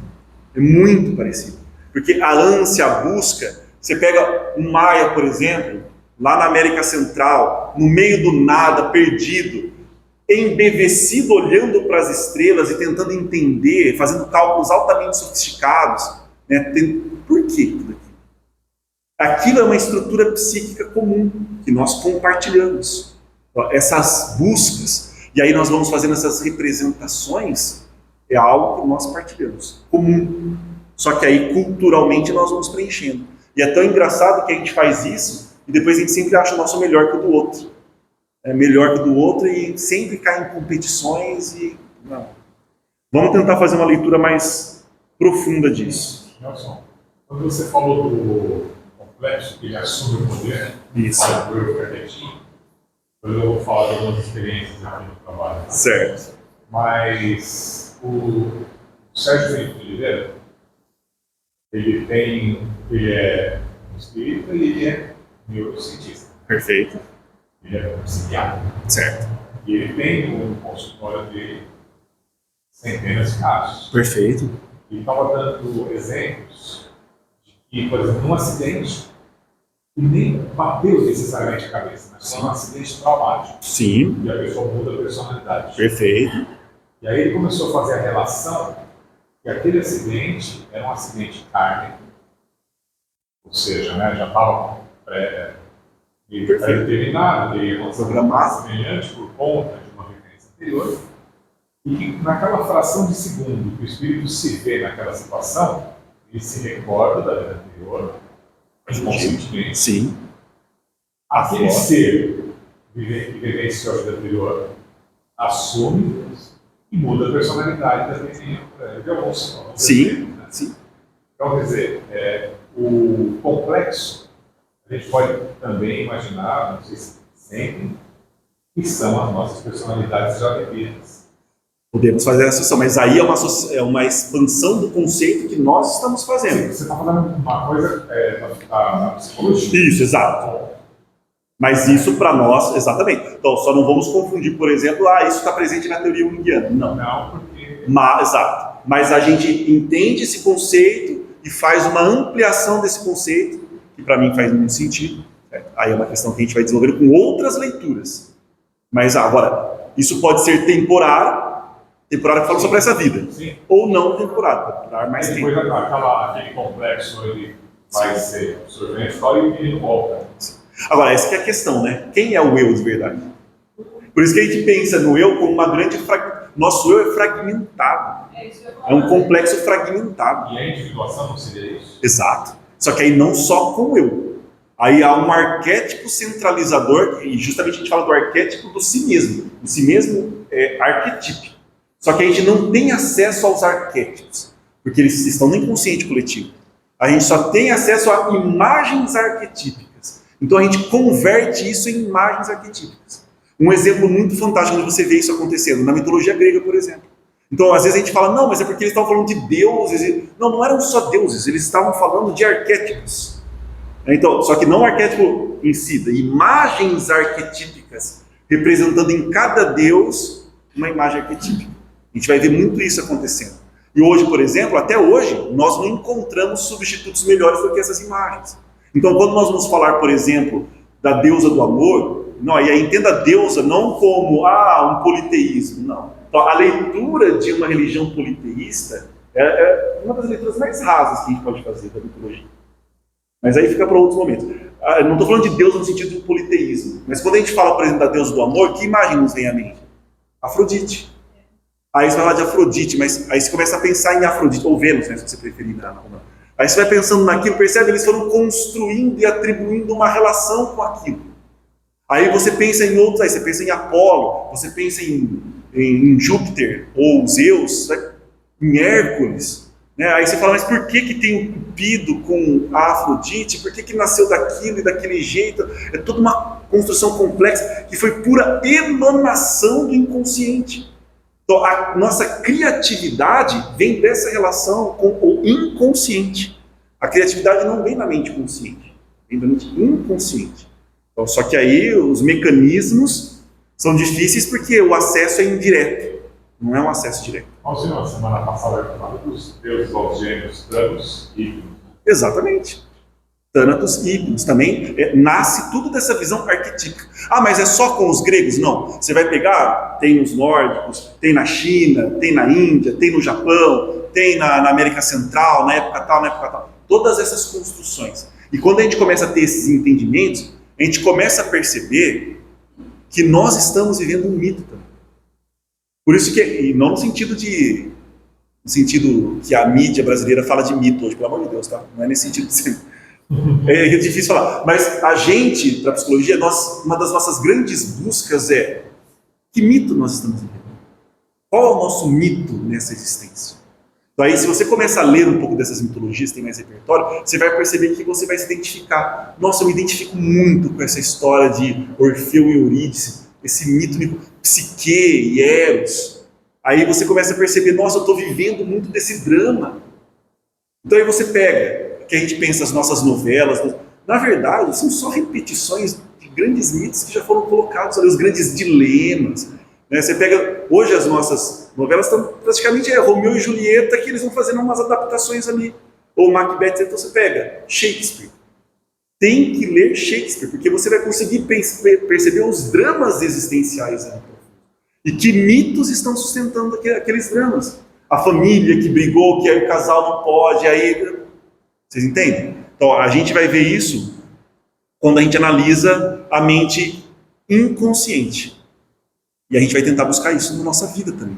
porque a ânsia, a busca, você pega um maia, por exemplo, lá na América Central, no meio do nada, perdido, embevecido, olhando para as estrelas e tentando entender, fazendo cálculos altamente sofisticados, né? Por que tudo aquilo? Aquilo é uma estrutura psíquica comum, que nós compartilhamos. Essas buscas, e aí nós vamos fazendo essas representações, é algo que nós partilhamos, comum. Só que aí, culturalmente, nós vamos preenchendo. E é tão engraçado que a gente faz isso, e depois a gente sempre acha o nosso melhor que o do outro. É melhor que o do outro e sempre cai em competições e... Não. Vamos tentar fazer uma leitura mais profunda disso. Nelson, quando você falou do complexo que ele assume o poder, Isso. para o eu ficar quietinho, depois eu vou falar de algumas experiências aqui no trabalho. Tá? Certo. Mas o Sérgio Felipe de Oliveira, ele é espírita e ele é neurocientista. Perfeito. Ele é psiquiatra. Certo. E ele tem um consultório de centenas de casos. Perfeito. E estava dando exemplos de que, por exemplo, num acidente, ele nem bateu necessariamente a cabeça, mas foi um acidente traumático. Sim. E a pessoa muda a personalidade. Perfeito. E aí ele começou a fazer a relação que aquele acidente era um acidente kármico, ou seja, né, já estava pré-determinado, ele ia acontecer programado, semelhante por conta de uma vivência anterior, e que naquela fração de segundo que o espírito se vê naquela situação, ele se recorda da vida anterior, inconscientemente. Sim. Aquele ser que vivenciou a vida anterior assume e muda a personalidade da vida de alguns. Sim. Sim. Então, quer dizer, o complexo, a gente pode também imaginar, não sei se sempre, que são as nossas personalidades já vividas. Podemos fazer essa associação, mas aí é uma expansão do conceito que nós estamos fazendo. Você está falando uma coisa da psicologia. Isso, exato. Mas isso para nós, exatamente. Então, só não vamos confundir, por exemplo, isso está presente na teoria junguiana. Não. Não, porque... Exato. Mas a gente entende esse conceito e faz uma ampliação desse conceito, que para mim faz muito sentido. Aí é uma questão que a gente vai desenvolver com outras leituras. Mas agora, isso pode ser temporário que fala sobre essa vida. Sim. Ou não temporário, pode durar mais tempo. Depois aquele complexo ele vai ser absorvente e o menino volta. Agora, essa que é a questão, né? Quem é o eu de verdade? Por isso que a gente pensa no eu como uma grande... Nosso eu é fragmentado. É um complexo fragmentado. E a individuação não seria isso? Exato. Só que aí não só com o eu. Aí há um arquétipo centralizador, e justamente a gente fala do arquétipo do si mesmo. O si mesmo é arquetípico. Só que a gente não tem acesso aos arquétipos, porque eles estão no inconsciente coletivo. A gente só tem acesso a imagens arquetípicas. Então a gente converte isso em imagens arquetípicas. Um exemplo muito fantástico onde você vê isso acontecendo, na mitologia grega, por exemplo. Então, às vezes a gente fala, não, mas é porque eles estavam falando de deuses. Não, não eram só deuses, eles estavam falando de arquétipos. Então, só que não o arquétipo em si, imagens arquetípicas, representando em cada deus uma imagem arquetípica. A gente vai ver muito isso acontecendo. E hoje, por exemplo, até hoje, nós não encontramos substitutos melhores do que essas imagens. Então, quando nós vamos falar, por exemplo, da deusa do amor, não, e aí entenda a deusa não como um politeísmo, não. Então, a leitura de uma religião politeísta É uma das leituras mais rasas que a gente pode fazer da mitologia. Mas aí fica para outros momentos. Eu não estou falando de Deus no sentido do politeísmo, mas quando a gente fala, por exemplo, da deusa do amor, que imagem nos vem à mente? Afrodite. Aí você vai falar de Afrodite, mas aí você começa a pensar em Afrodite, ou Vênus, né, se você preferir. Aí você vai pensando naquilo, percebe? Eles foram construindo e atribuindo uma relação com aquilo. Aí você pensa em outros, aí você pensa em Apolo, você pensa em Júpiter, ou Zeus, né? Em Hércules. Né? Aí você fala, mas por que tem o Cupido com a Afrodite? Por que nasceu daquilo e daquele jeito? É toda uma construção complexa que foi pura emanação do inconsciente. Então, a nossa criatividade vem dessa relação com o inconsciente. A criatividade não vem da mente consciente, vem da mente inconsciente. Então, só que aí os mecanismos são difíceis porque o acesso é indireto, não é um acesso direto. Nós vimos na semana passada dos deuses algêmeos, Thanos e Hipnos. Exatamente. Thanatos e Hipnos também nasce tudo dessa visão arquetípica. Ah, mas é só com os gregos? Não. Você vai pegar, tem nos nórdicos, tem na China, tem na Índia, tem no Japão, tem na América Central, na época tal, na época tal. Todas essas construções. E quando a gente começa a ter esses entendimentos, a gente começa a perceber que nós estamos vivendo um mito também. Por isso que, e não no sentido que a mídia brasileira fala de mito hoje, pelo amor de Deus, tá? Não é nesse sentido de é difícil falar, mas a gente, para a psicologia, uma das nossas grandes buscas é: que mito nós estamos vivendo? Qual é o nosso mito nessa existência? Então aí, se você começa a ler um pouco dessas mitologias, tem mais repertório, você vai perceber que você vai se identificar. Nossa, eu me identifico muito com essa história de Orfeu e Eurídice, esse mito Psique e Eros. Aí você começa a perceber, nossa, eu estou vivendo muito desse drama. Então aí você pega que a gente pensa as nossas novelas, na verdade, são só repetições de grandes mitos que já foram colocados ali, os grandes dilemas. Né? Você pega, hoje as nossas novelas estão praticamente Romeu e Julieta, que eles vão fazendo umas adaptações ali. Ou Macbeth, então você pega Shakespeare. Tem que ler Shakespeare, porque você vai conseguir perceber os dramas existenciais ali. E que mitos estão sustentando aqueles dramas. A família que brigou, que aí o casal não pode, aí... Vocês entendem? Então, a gente vai ver isso quando a gente analisa a mente inconsciente. E a gente vai tentar buscar isso na nossa vida também.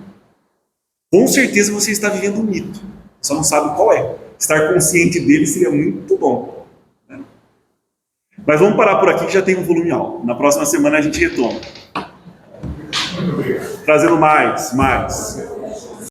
Com certeza você está vivendo um mito. Só não sabe qual é. Estar consciente dele seria muito bom. Né? Mas vamos parar por aqui que já tem um volume alto. Na próxima semana a gente retoma. Muito obrigado. Trazendo mais.